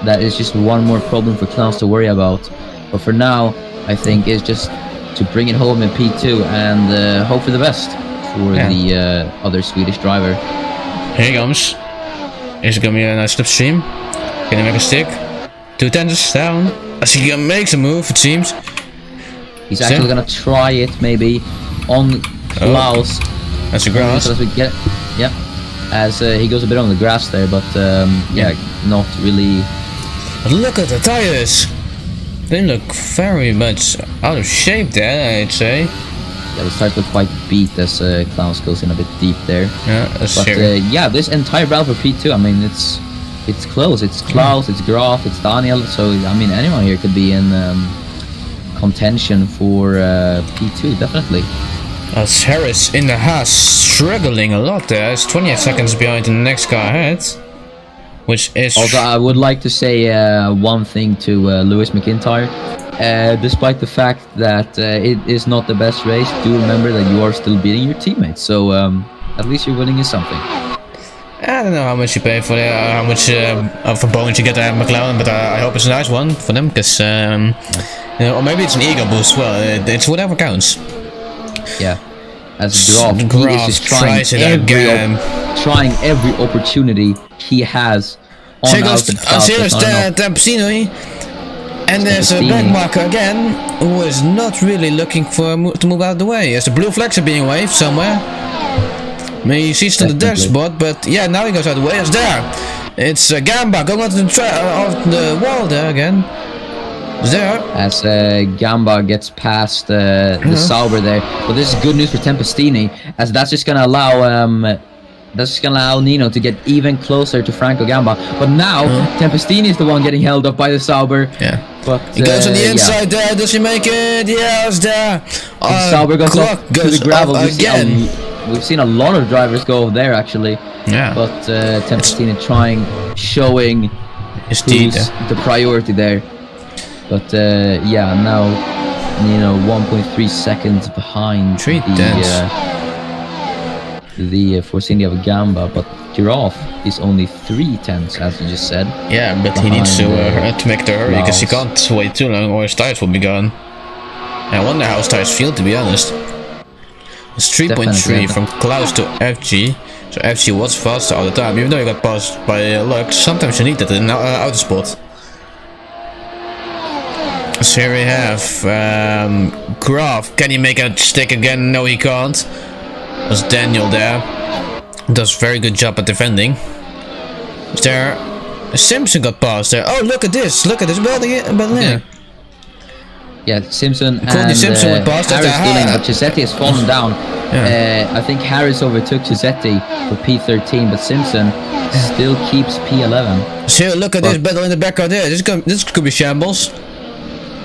that is just one more problem for Klaus to worry about. But for now, I think it's just to bring it home in P2 and hope for the best for the other Swedish driver. Here he comes. Is it gonna be a nice slipstream? Can he make a stick? 2 tenders down. As he makes a move, it seems. He's actually gonna try it maybe on Klaus. That's the grass. Yep. As he goes a bit on the grass there, but not really. Look at the tires. They look very much out of shape there, I'd say. Yeah, the tires look quite beat as Klaus goes in a bit deep there. Yeah, but this entire battle for P2, I mean, it's it's close. It's Klaus, it's Graf, it's Daniel. So I mean, anyone here could be in contention for P2, definitely. As Harris in the Haas struggling a lot there. It's 28 seconds behind the next car ahead. Which is... Also, I would like to say one thing to Lewis McIntyre. Despite the fact that it is not the best race, do remember that you are still beating your teammates. So at least you're winning is something. I don't know how much you pay for how much of a bonus you get at McLaren, but I hope it's a nice one for them, because you know, or maybe it's an ego boost as well. It's whatever counts. Yeah, as Graf, he is just trying every opportunity he has. On so goes here's Tempestini, and there's a back marker again, who is not really looking for to move out of the way. As the blue flags are being waved somewhere. Maybe he sees to the dashboard, but yeah, now he goes out of the way. It's there. It's Gamba going onto the wall there again. It's there. As Gamba gets past the Sauber there, but this is good news for Tempestini, as that's just gonna allow Nino to get even closer to Franco Gamba. But now Tempestini is the one getting held up by the Sauber. Yeah. But he goes on the inside there. Does he make it? Yes, there. Sauber goes up to the gravel again. We've seen a lot of drivers go there actually. Yeah. But Tempestini showing his the priority there. But yeah, now Nino 1.3 seconds behind the Force India of Gamba, but Graf is only 3/10, as you just said. Yeah, but he needs to make the hurry, because he can't wait too long or his tires will be gone. I wonder how his tires feel, to be honest. It's 3.3 from Klaus to FG, so FG was faster all the time, even though he got passed by luck. Sometimes you need that in autosport. So here we have Graf. Can he make a stick again? No, he can't. There's Daniel there. Does very good job at defending. Is there... Simpson got past there. Oh, look at this. Look at this building. Yeah, Simpson and went past Harris doing, but Giuseppe has fallen down. Yeah. I think Harris overtook Giuseppe for P13, but Simpson still keeps P11. So look at this battle in the back there. This could be shambles.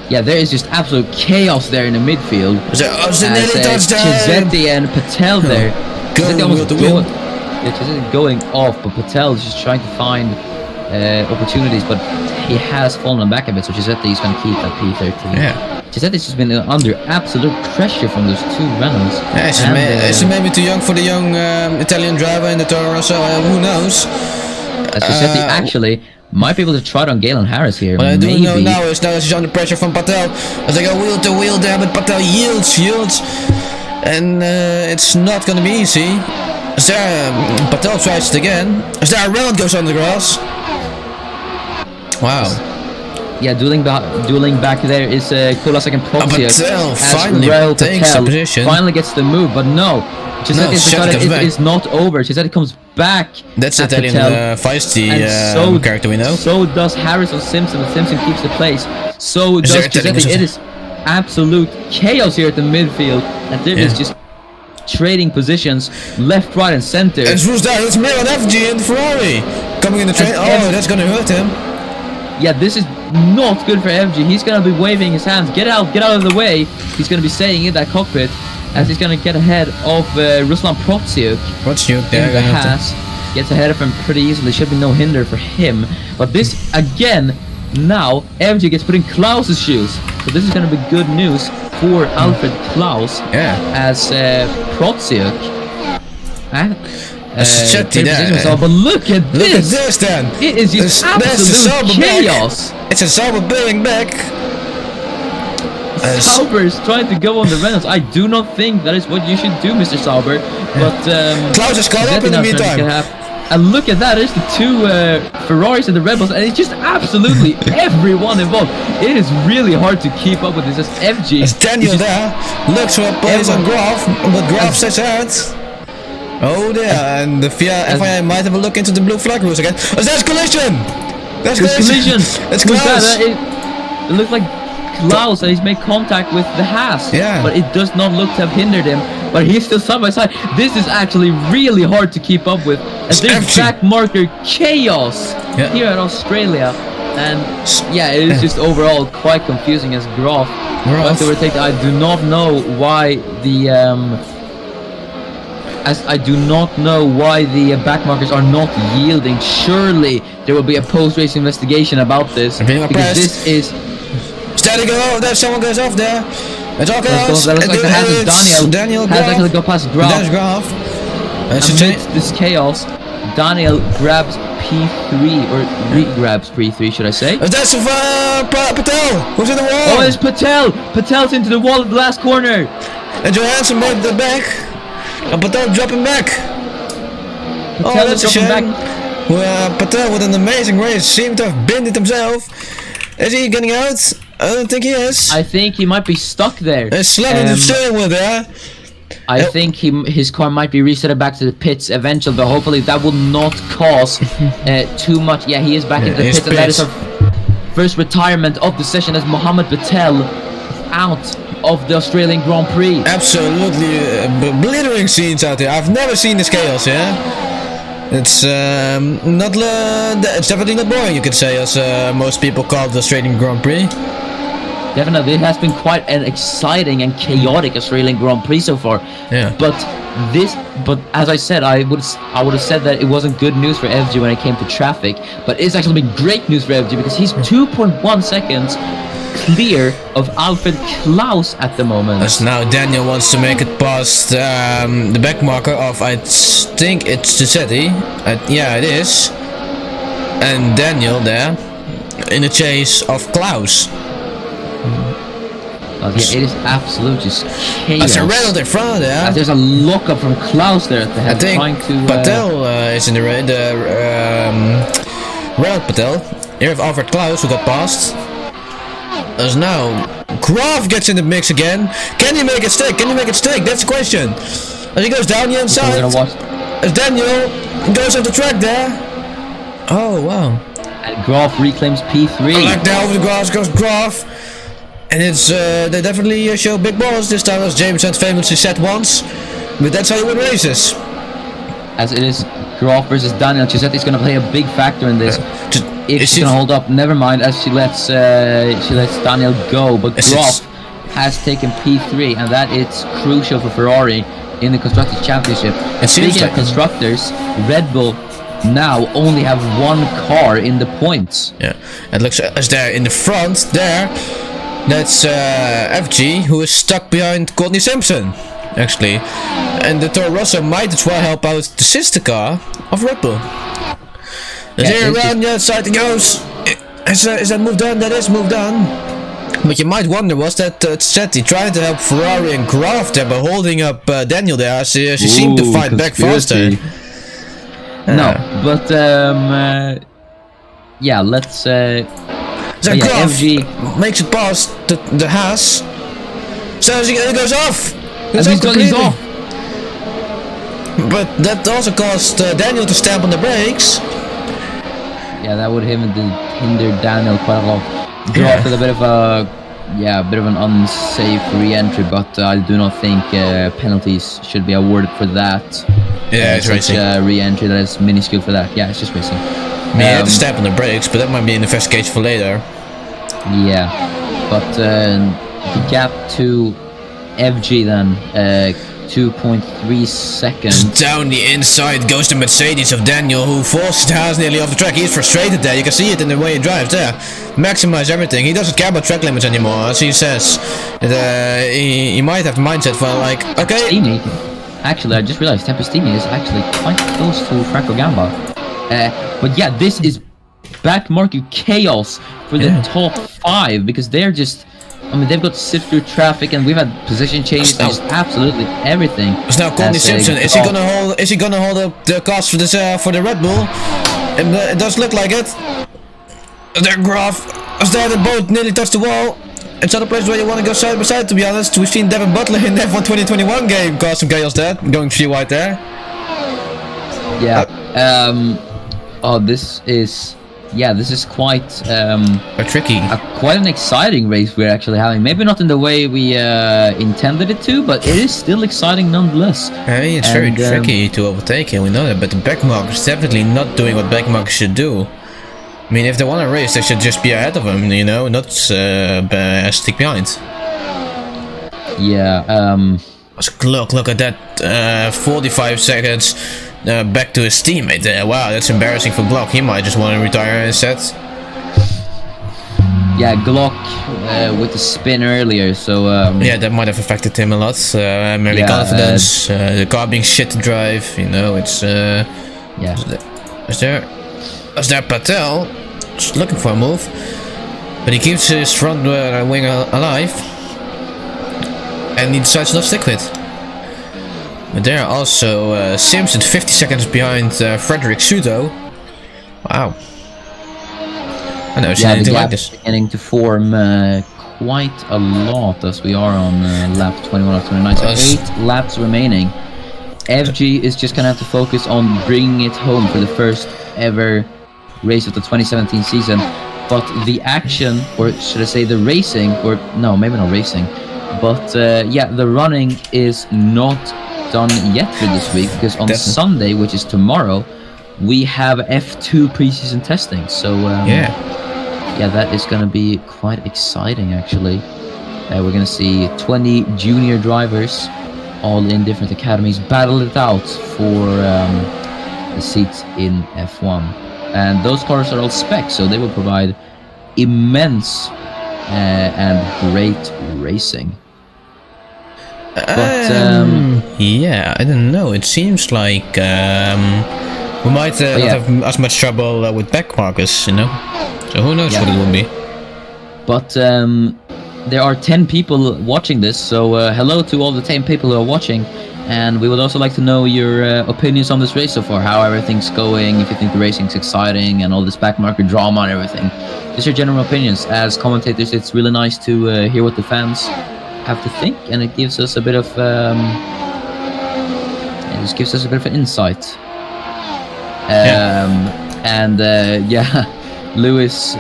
Yeah, there is just absolute chaos there in the midfield. Giuseppe and Patel there. Giuseppe going off, but Patel is just trying to find opportunities, but he has fallen back a bit, so Giuseppe is going to keep that P13. Yeah. Giuseppe's just been under absolute pressure from those two Renaults. Yeah, it's maybe too young for the young Italian driver in the Toro Rosso, who knows? As Giuseppe actually might be able to try it on Galen Harris here. What I do know now is he's under pressure from Patel. As they go wheel to wheel there, but Patel yields. And it's not going to be easy. As there, Patel tries it again. As there, Renault goes on the grass. Wow. Yeah, dueling back there is Kulasek and Proxy. Patel finally takes a position. Finally gets the move, but no. Giuseppe decided it is not over. Giuseppe comes back. That's Italian feisty character we know. So does Harris or Simpson, but Simpson keeps the place. So does Giuseppe. It is absolute chaos here at the midfield, and there is just trading positions left, right, and center. And who's that? It's Milan FG and Ferrari coming in the train. Oh, that's gonna hurt him. Yeah, this is not good for FG. He's gonna be waving his hands. Get out of the way. He's gonna be staying in that cockpit, as he's gonna get ahead of Ruslan Protsiuk. There, the Haas. Gets ahead of him pretty easily. Should be no hinder for him. But this again, now FG gets put in Klaus's shoes. So this is gonna be good news for Alfred Klaus. Yeah. As Protsiuk. But look at this then. It is just absolute chaos. It's a Sauber building back. Sauber is trying to go on the Reynolds. I do not think that is what you should do, Mr. Sauber. But Klaus is caught up in the meantime. And look at that, it's the two Ferraris and the Red Bulls, and it's just absolutely everyone involved. It is really hard to keep up with this as FG. It's Daniel there, looks for a place on Graf, but Graf says out. Oh there, and the FIA might have a look into the blue flag rules again. Oh, that's collision! That's collision! It's Klaus! It looks like Klaus, and he's made contact with the Haas. Yeah. But it does not look to have hindered him. but he's still side by side. This is actually really hard to keep up with. And there's empty. back marker chaos here in Australia. And yeah, it is just overall quite confusing as Graf wants to overtake. I do not know why the back markers are not yielding. Surely there will be a post-race investigation about this, because this is. Steady go off there, someone goes off there. It's all chaos. That looks like the hands of Daniel has actually go past Graf. There's Graf. Amidst this chaos, Daniel grabs P3, or re-grabs P3, should I say? That's Patel, who's in the wall. Oh, it's Patel! Patel's into the wall at the last corner! And Johansson made the back. And Patel dropping back. Patel is dropping back. Well, Patel with an amazing race seemed to have binned it himself. Is he getting out? I don't think he is. I think he might be stuck there. He's slamming the steering wheel there. I think his car might be reset back to the pits eventually, but hopefully that will not cause too much. Yeah, he is back into the pits, and that is our first retirement of the session as Mohammed Patel out of the Australian Grand Prix. Absolutely blithering scenes out there. I've never seen this chaos, It's it's definitely not boring, you could say, as most people call the Australian Grand Prix. Definitely, it has been quite an exciting and chaotic Australian Grand Prix so far. Yeah. But as I said, I would have said that it wasn't good news for FG when it came to traffic. But it's actually been great news for FG, because he's 2.1 seconds clear of Alfred Klaus at the moment. As now Daniel wants to make it past the back marker of, I think it's Giuseppe. Yeah, it is. And Daniel there in the chase of Klaus. Yeah, it is absolute just chaos. There's a Reynolds in front there. There's a lock-up from Klaus there at the head. I think trying to, Patel is in the Reynolds Patel. Here with Alfred Klaus, who got passed. As now Graf gets in the mix again. Can he make it stick? Can he make it stick? That's the question. As he goes down the inside. As Daniel goes on the track there. Oh wow. And Graf reclaims P3. Like down over the grass goes Graf. And it's they definitely show big balls this time, as James had famously said once. But that's how you win races. As it is Graf versus Daniel, Giuseppe is going to play a big factor in this. If she's going to hold up, never mind, as she lets Daniel go. But Graf has taken P3, and that is crucial for Ferrari in the Constructors' Championship. And speaking of constructors, Red Bull now only have one car in the points. Yeah, it looks as they're in the front there. That's FG, who is stuck behind Courtney Simpson, actually. And the Toro Rosso might as well help out the sister car of Red Bull. Is here around the outside it goes. Is that moved on? That is moved on. But you might wonder, was that Setti trying to help Ferrari and Graf there by holding up Daniel there? She seemed to fight back faster. No, but yeah, let's Graf FG makes it past the Haas. So he goes off. He's off. But that also caused Daniel to stamp on the brakes. Yeah, that would hinder Daniel quite a lot. Graf with a bit of an unsafe re-entry, but I do not think penalties should be awarded for that. Yeah, it's racing. Re-entry that is minuscule for that. Yeah, it's just racing. He had to stamp on the brakes, but that might be an investigation for later. Yeah, but the gap to FG then, 2.3 seconds. Down the inside goes the Mercedes of Daniel, who forces Haas nearly off the track. He's frustrated there. You can see it in the way he drives there. Maximize everything. He doesn't care about track limits anymore, as he says. He might have the mindset for like, okay. Tempestini. Actually, I just realized Tempestini is actually quite close to Franco Gamba. But yeah, this is back market chaos for the top 5, because they're just, I mean, they've got to sift through traffic, and we've had position changes, just absolutely everything. It's now Courtney Simpson. Is he gonna hold up the cars for this for the Red Bull? It does look like it. There, Graf. As they both nearly touched the wall. It's not a place where you want to go side by side, to be honest. We've seen Devin Butler in the F1 2021 game cause some chaos there, going 3 wide there. Yeah. Oh, this is yeah, this is quite tricky. quite an exciting race we're actually having. Maybe not in the way we intended it to, but it is still exciting nonetheless. I mean, it's very tricky to overtake him, we know that, but the backmarker is definitely not doing what backmarkers should do. I mean, if they want to race, they should just be ahead of him, you know, not stick behind. Yeah, Look at that, 45 seconds back to his teammate. Wow, that's embarrassing for Glock. He might just want to retire instead. yeah, Glock with the spin earlier, so yeah, that might have affected him a lot. Maybe confidence, the car being shit to drive, you know, it's... yeah. Is there Patel? Just looking for a move. But he keeps his front wing alive. And he decides not to stick with. But there are also Simpson 50 seconds behind Frederick Suto. Wow. I never seen anything like this. Beginning to form quite a lot as we are on lap 21 of 29. So 8 laps remaining. FG is just gonna have to focus on bringing it home for the first ever race of the 2017 season. But the action, or should I say the racing, or no, maybe not racing, but yeah, the running is not done yet for this week, because on Sunday, which is tomorrow, we have F2 preseason testing. So yeah, that is going to be quite exciting actually. We're going to see 20 junior drivers, all in different academies, battle it out for the seats in F1. And those cars are all spec, so they will provide immense and great racing. But yeah, I don't know. It seems like we might not have as much trouble with back markers, you know. So who knows what it will be. But there are 10 people watching this, so hello to all the 10 people who are watching. And we would also like to know your opinions on this race so far, how everything's going, if you think the racing's exciting and all this backmarker drama and everything. Just your general opinions. As commentators, it's really nice to hear what the fans have to think, and it gives us a bit of an insight. And yeah, Lewis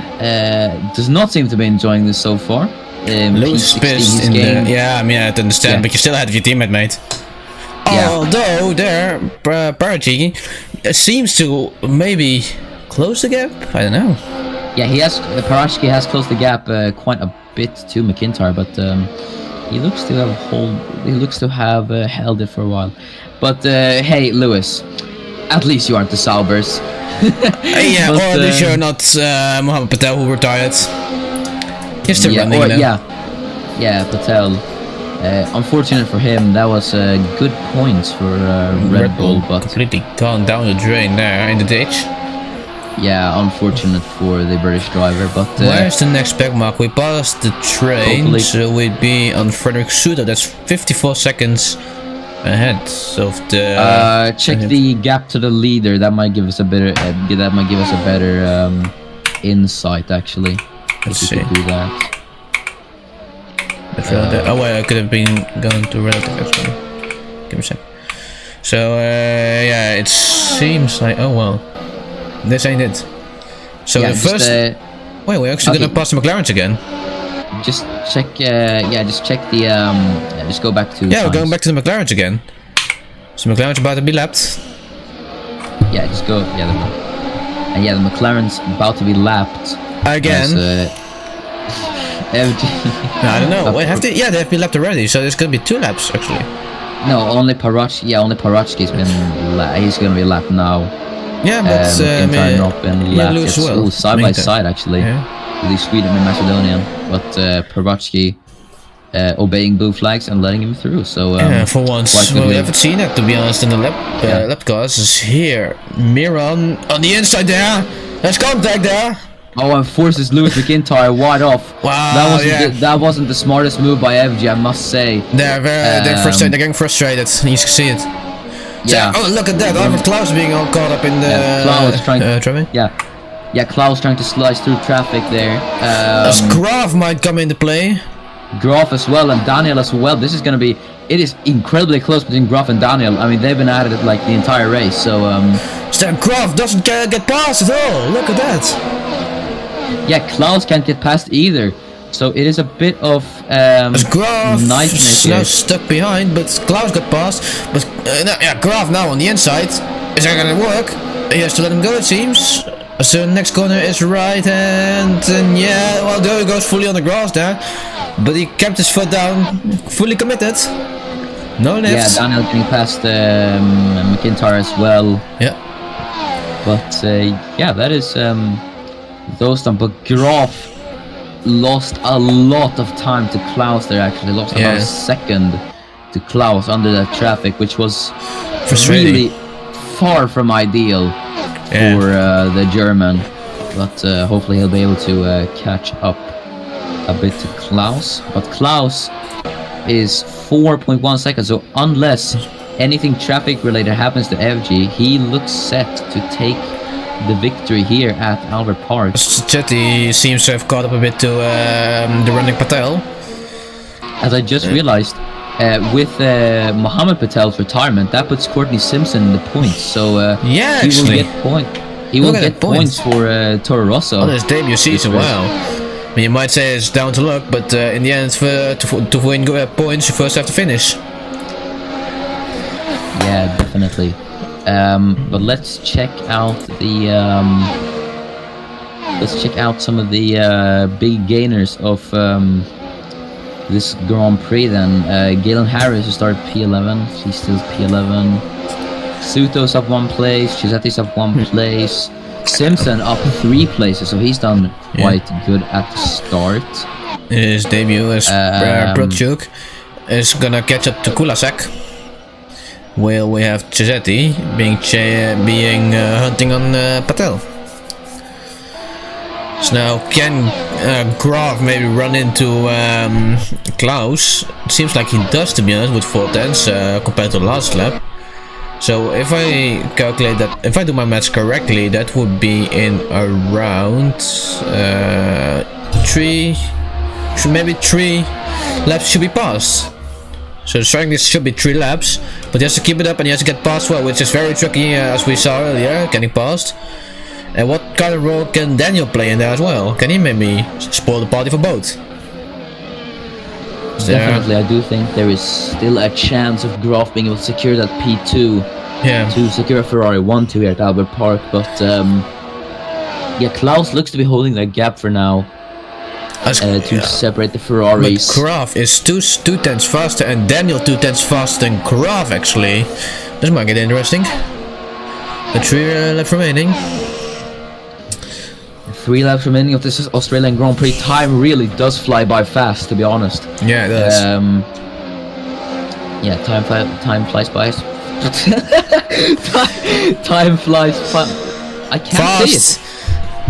does not seem to be enjoying this so far. Lewis pissed in the... Yeah, I mean, I understand, but you're still ahead of your teammate, mate. Yeah. Although there, Parachi seems to maybe close the gap. I don't know. Yeah, Parachki has closed the gap quite a bit to McIntyre, but he looks to have held it for a while. But hey, Lewis, at least you aren't the Saubers. Yeah, but, or at least you're not Mohammed Patel, who retired. You're still running, you know. Yeah, Patel. Unfortunate for him, that was good points for Red Bull, but completely gone down the drain there in the ditch. Yeah, unfortunate for the British driver, but where's the next back mark? We passed the train, so we'd be on Frederick Suter. That's 54 seconds ahead of the. Check the gap to the leader. That might give us a better. Insight, actually. Let's see. Do that. Oh wait, I could have been going to relative actually. Give me a sec. So yeah, it seems like well, this ain't it. So the first. Wait, we're actually gonna pass the McLarens again. Just check. Just check the. Just go back to. Yeah, we're going back to the McLarens again. So McLaren's about to be lapped. Yeah, just go. Yeah, and yeah, the McLaren's about to be lapped again. No, I don't know. Wait, they have been lapped already, so there's gonna be 2 laps actually. No, only Parachki. Yeah, only Parachki's been. He's gonna be lapped now. Yeah, but not been lapped. It's well. Side by side actually. Yeah. The Sweden and Macedonian, but Parachki obeying blue flags and letting him through. So yeah, for once, well, we haven't seen that to be honest in the lap cars. Is here Miron on the inside there. There's contact there. Oh, and forces Lewis McIntyre wide off. Wow, that wasn't the smartest move by FG, I must say. They're frustrated. They're getting frustrated. You can see it. Yeah. So, oh, look at that! Arvid Klaus being all caught up in the Klaus trying. Klaus trying to slice through traffic there. Graf might come into play. Graf as well, and Daniel as well. This is going to be. It is incredibly close between Graf and Daniel. I mean, they've been at it like the entire race. So Graf doesn't get past at all. Look at that. Yeah, Klaus can't get past either. So it is a bit of Graf nightmare now here. stuck behind, but Klaus got past. But Graf now on the inside. Is that gonna work? He has to let him go, it seems. So next corner is right hand, and yeah, well, there he goes fully on the grass there. But he kept his foot down, fully committed. No lifts. Yeah, Daniel getting past McIntyre as well. Yeah. But yeah, that is those done. But Graf lost a lot of time to Klaus there, actually. Lost about a second to Klaus under that traffic, which was really far from ideal for the German. But hopefully he'll be able to catch up a bit to Klaus. But Klaus is 4.1 seconds, so unless anything traffic related happens to FG, he looks set to take the victory here at Albert Park. Chetty seems to have caught up a bit to the running Patel. As I just realized, with Mohammed Patel's retirement, that puts Courtney Simpson in the points. So he will get points. He will get points for Toro Rosso. On his debut season, wow. I mean, you might say it's down to luck, but in the end, to win points, you first have to finish. Yeah, definitely. But let's check out the some of the big gainers of this Grand Prix. Then Galen Harris who started P11, she's still P11. Suto's up 1 place, Chisetti's up 1 place, Simpson up 3 places, so he's done quite good at the start. His debut as Protchuk is gonna catch up to Kulasek. Well, we have Chisetti being hunting on Patel. So now can Graf maybe run into Klaus? It seems like he does, to be honest, with 4/10s compared to the last lap. So if I calculate that, if I do my maths correctly, that would be in around 3 laps should be passed. So the strike list should be 3 laps, but he has to keep it up and he has to get past well, which is very tricky as we saw earlier, getting past. And what kind of role can Daniel play in there as well? Can he maybe spoil the party for both? Definitely, I do think there is still a chance of Graf being able to secure that P2 to secure a Ferrari 1-2 here at Albert Park, but yeah, Klaus looks to be holding that gap for now. To separate the Ferraris. But Graf is 2/10 faster and Daniel 2/10 faster than Graf actually. This might get interesting. The 3 laps remaining. 3 laps remaining of this Australian Grand Prix. Time really does fly by fast, to be honest. Yeah, it does. Yeah, time flies by. time flies by. I can't see it.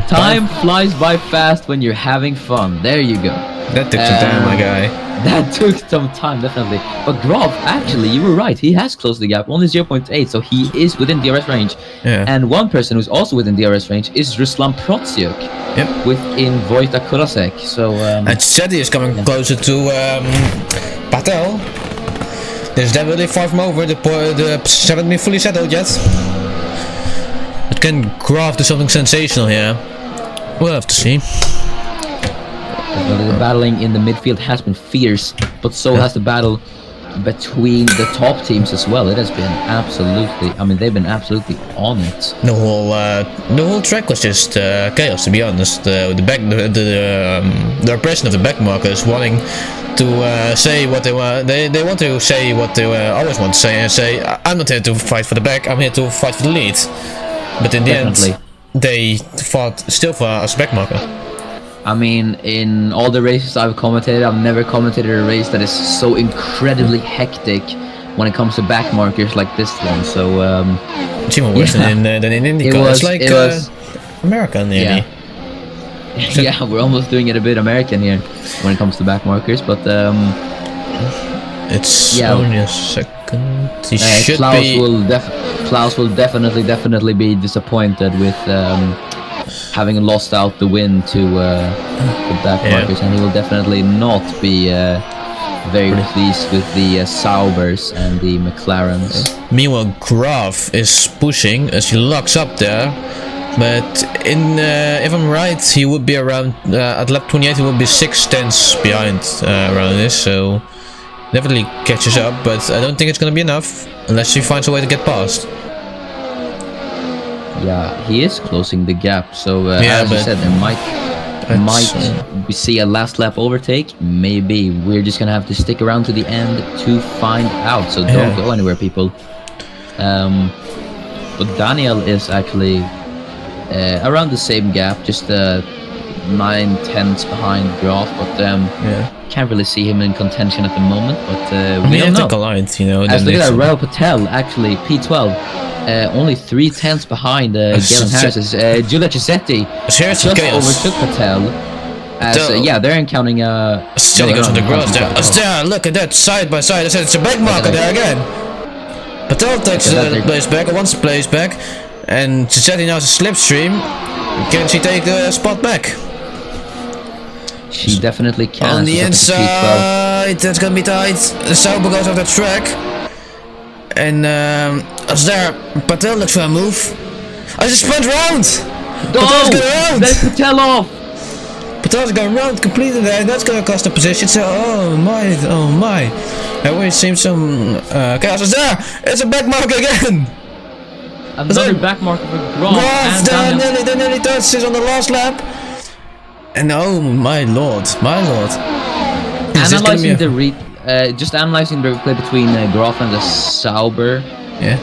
Time flies by fast when you're having fun. There you go. That took some time, my guy. That took some time, definitely. But Graf, actually, you were right. He has closed the gap, only 0.8, so he is within DRS range. Yeah. And one person who's also within DRS range is Ruslan Protsyuk. Yep. Within Vojta Kulasek. So. And Chetty is coming closer to Patel. There's definitely far from over. The haven't been fully settled yet. But can Graf do something sensational here? We'll have to see. The battling in the midfield has been fierce, but so has the battle between the top teams as well. It has been absolutely, I mean, they've been absolutely on it. The whole track was just chaos, to be honest. The oppression of the backmarkers wanting to say what they want. They want to say what they always want to say, and say, I'm not here to fight for the back, I'm here to fight for the lead. But in the end, they still fought as a backmarker. I mean, in all the races I've commentated, I've never commentated a race that is so incredibly hectic when it comes to back markers like this one. So it's even worse than in IndyCar. It's like American, nearly. Yeah. Yeah, we're almost doing it a bit American here when it comes to back markers, but it's only a second. He should Klaus be. Klaus will definitely be disappointed with having lost out the win to the back markers, and he will definitely not be very pleased with the Saubers and the McLarens. Meanwhile, Graf is pushing as he locks up there. But if I'm right, he would be around at lap 28. He would be 6 tenths behind around this, so definitely catches up. But I don't think it's gonna be enough unless he finds a way to get past. Yeah, he is closing the gap. So Yeah, as you said, there might That's, we see a last lap overtake. Maybe we're just gonna have to stick around to the end to find out. So don't go anywhere, people. But Daniel is actually around the same gap, just 9 tenths behind Graf, but can't really see him in contention at the moment. But we don't know. Collide, you know. As look at that, Raul Patel actually P12, only 3 tenths behind Galen Harris. Giulia Cisetti just overtook Patel. Yeah, they're encountering Still goes on the grass there. There, look at that, side by side. I said it's a back marker there again. Patel takes a place back, or wants to place back. And Cisetti now is a slipstream. Can she take the spot back? She definitely can. On the inside, that's gonna be tight. Sauber goes off the track. And as there, Patel looks for a move. I just spun round! Patel's going round! Let Patel off! Patel's going round completely there, and that's gonna cost a position. So, oh my. That way seems some chaos is there! It's a back mark again! Another back marker for Graf. They nearly touches on the last lap. And oh my lord. Analyzing just analyzing the replay between Graf and the Sauber. Yeah.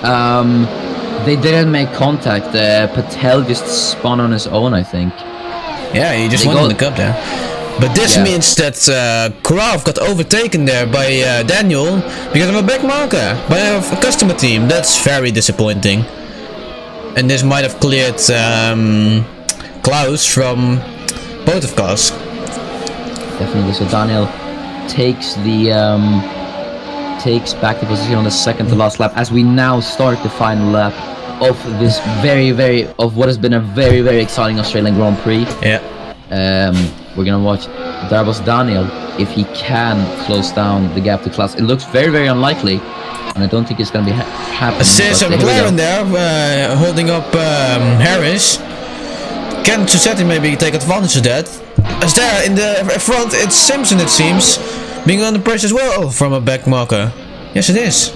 They didn't make contact. Patel just spun on his own, I think. Yeah, he just won in the cup there. But this means that Graf got overtaken there by Daniel because of a back marker by a customer team. That's very disappointing. And this might have cleared Klaus from both of cars. Definitely. So Daniel takes back the position on the second to last lap as we now start the final lap of this of what has been a very exciting Australian Grand Prix. Yeah. We're gonna watch Darbo's Daniel if he can close down the gap to Klaus. It looks very unlikely, and I don't think it's gonna be happening. There's a McLaren there holding up Harris. Can Cisetti maybe take advantage of that? As there in the front, it's Simpson, it seems, being under pressure as well from a back marker. Yes, it is.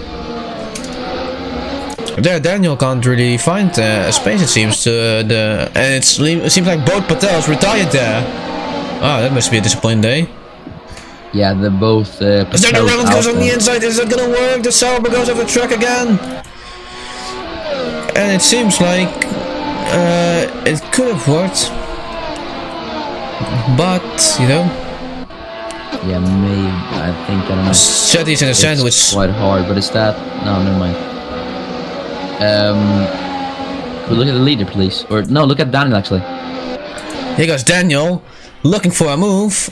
There, Daniel can't really find a space, it seems, and it seems like both Patels retired there. Oh, that must be a disappointing day. Yeah, they're both. Is there the round goes on the inside? Is that gonna work? The Sauber goes off the track again, and it seems like it could have worked, but you know. Yeah, maybe. I think I don't know. Chetty's in a sandwich. Quite hard, but is that? No, never mind. Look at the leader, please. Or no, look at Daniel actually. Here goes Daniel, looking for a move.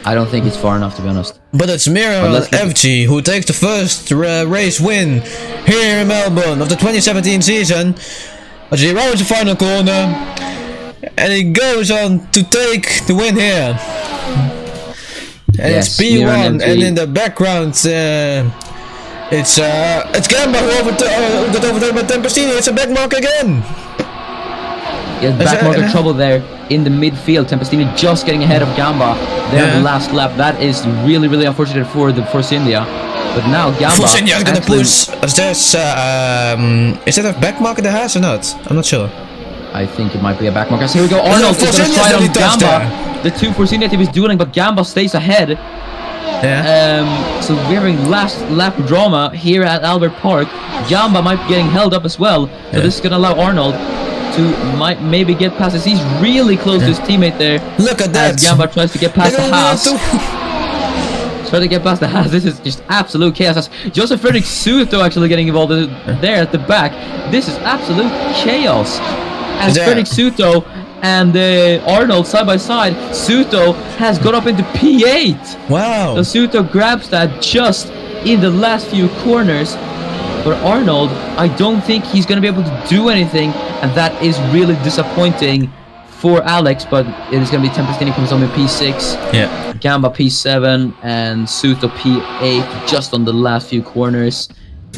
I don't think it's far enough, to be honest. But it's Miro FG who takes the first race win here in Melbourne of the 2017 season. As he rounds the final corner, and he goes on to take the win here. And yes, it's P1, and in the background, it's Gamba who got overtaken by Tempestini. It's a back mark again. Yeah, back marker trouble there in the midfield. Tempestini just getting ahead of Gamba there in the last lap. That is really unfortunate for the Force India. But now Gamba Force India is gonna push. Is that a back marker that has or not? I'm not sure. I think it might be a back marker. So here we go. Arnold is gonna try on Gamba. The two Force India team is dueling, but Gamba stays ahead. Yeah. So we're having last lap drama here at Albert Park. Gamba might be getting held up as well. So this is gonna allow Arnold to maybe get past us. He's really close to his teammate there. Look at that. As Gamba tries to get past the Haas. Trying to get past the Haas. This is just absolute chaos. That's Joseph Frederick Suto actually getting involved there at the back. This is absolute chaos. As Frederick Suto and Arnold side by side, Suto has got up into P8. Wow. So Suto grabs that just in the last few corners. But Arnold, I don't think he's going to be able to do anything, and that is really disappointing for Alex, but it is going to be Tempestini comes home in P6, Yeah. Gamba P7, and Suto P8 just on the last few corners,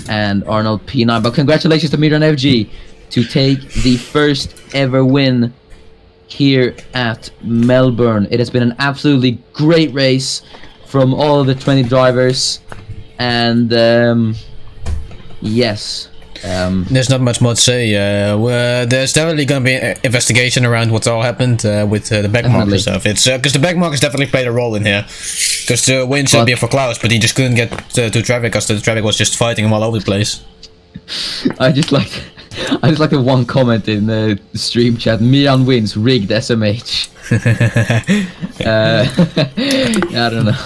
and Arnold P9. But congratulations to Miran FG to take the first ever win here at Melbourne. It has been an absolutely great race from all of the 20 drivers, and yes. There's not much more to say. There's definitely going to be an investigation around what's all happened with the backmarker stuff. It's because the backmarkers definitely played a role in here. Because the win should be for Klaus, but he just couldn't get to traffic because the traffic was just fighting him all over the place. I just like the one comment in the stream chat. Miran wins, rigged SMH. I don't know,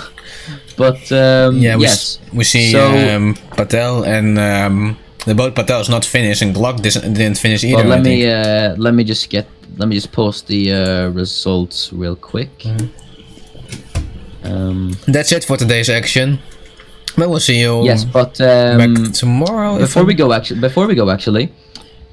but yeah, yes, we see so, Patel and the boat Patel's not finished, and Glock didn't finish either. Well, let me just post the results real quick. That's it for today's action. But we'll see you. Yes, but back tomorrow. Before we go, actually,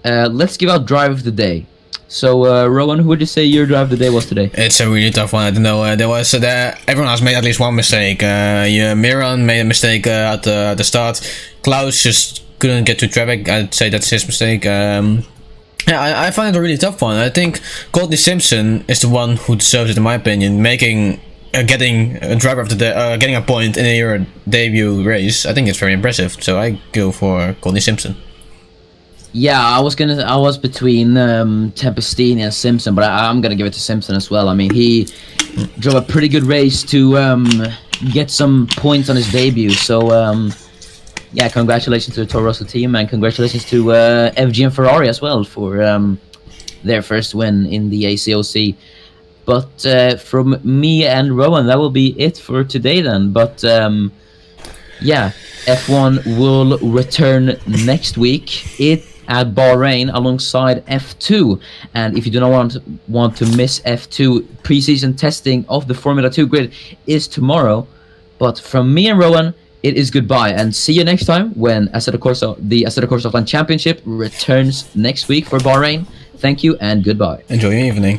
let's give out drive of the day. So, Rowan, who would you say your drive of the day was today? It's a really tough one. I don't know. There was everyone has made at least one mistake. Miran made a mistake at the start. Klaus just couldn't get to traffic. I'd say that's his mistake. Yeah, I find it a really tough one. I think Courtney Simpson is the one who deserves it, in my opinion, getting a driver of the day, getting a point in your debut race. I think it's very impressive. So I go for Courtney Simpson. Yeah, I was between Tempestini and Simpson, but I'm gonna give it to Simpson as well. I mean, he drove a pretty good race to get some points on his debut. So yeah, congratulations to the Toro Rosso team, and congratulations to FG and Ferrari as well for their first win in the ACOC. But from me and Rowan, that will be it for today then. But yeah, F1 will return next week at Bahrain alongside F2. And if you do not want to miss F2, preseason testing of the Formula 2 grid is tomorrow. But from me and Rowan, it is goodbye, and see you next time when the Assetto Corsa Offline Championship returns next week for Bahrain. Thank you and goodbye. Enjoy your evening.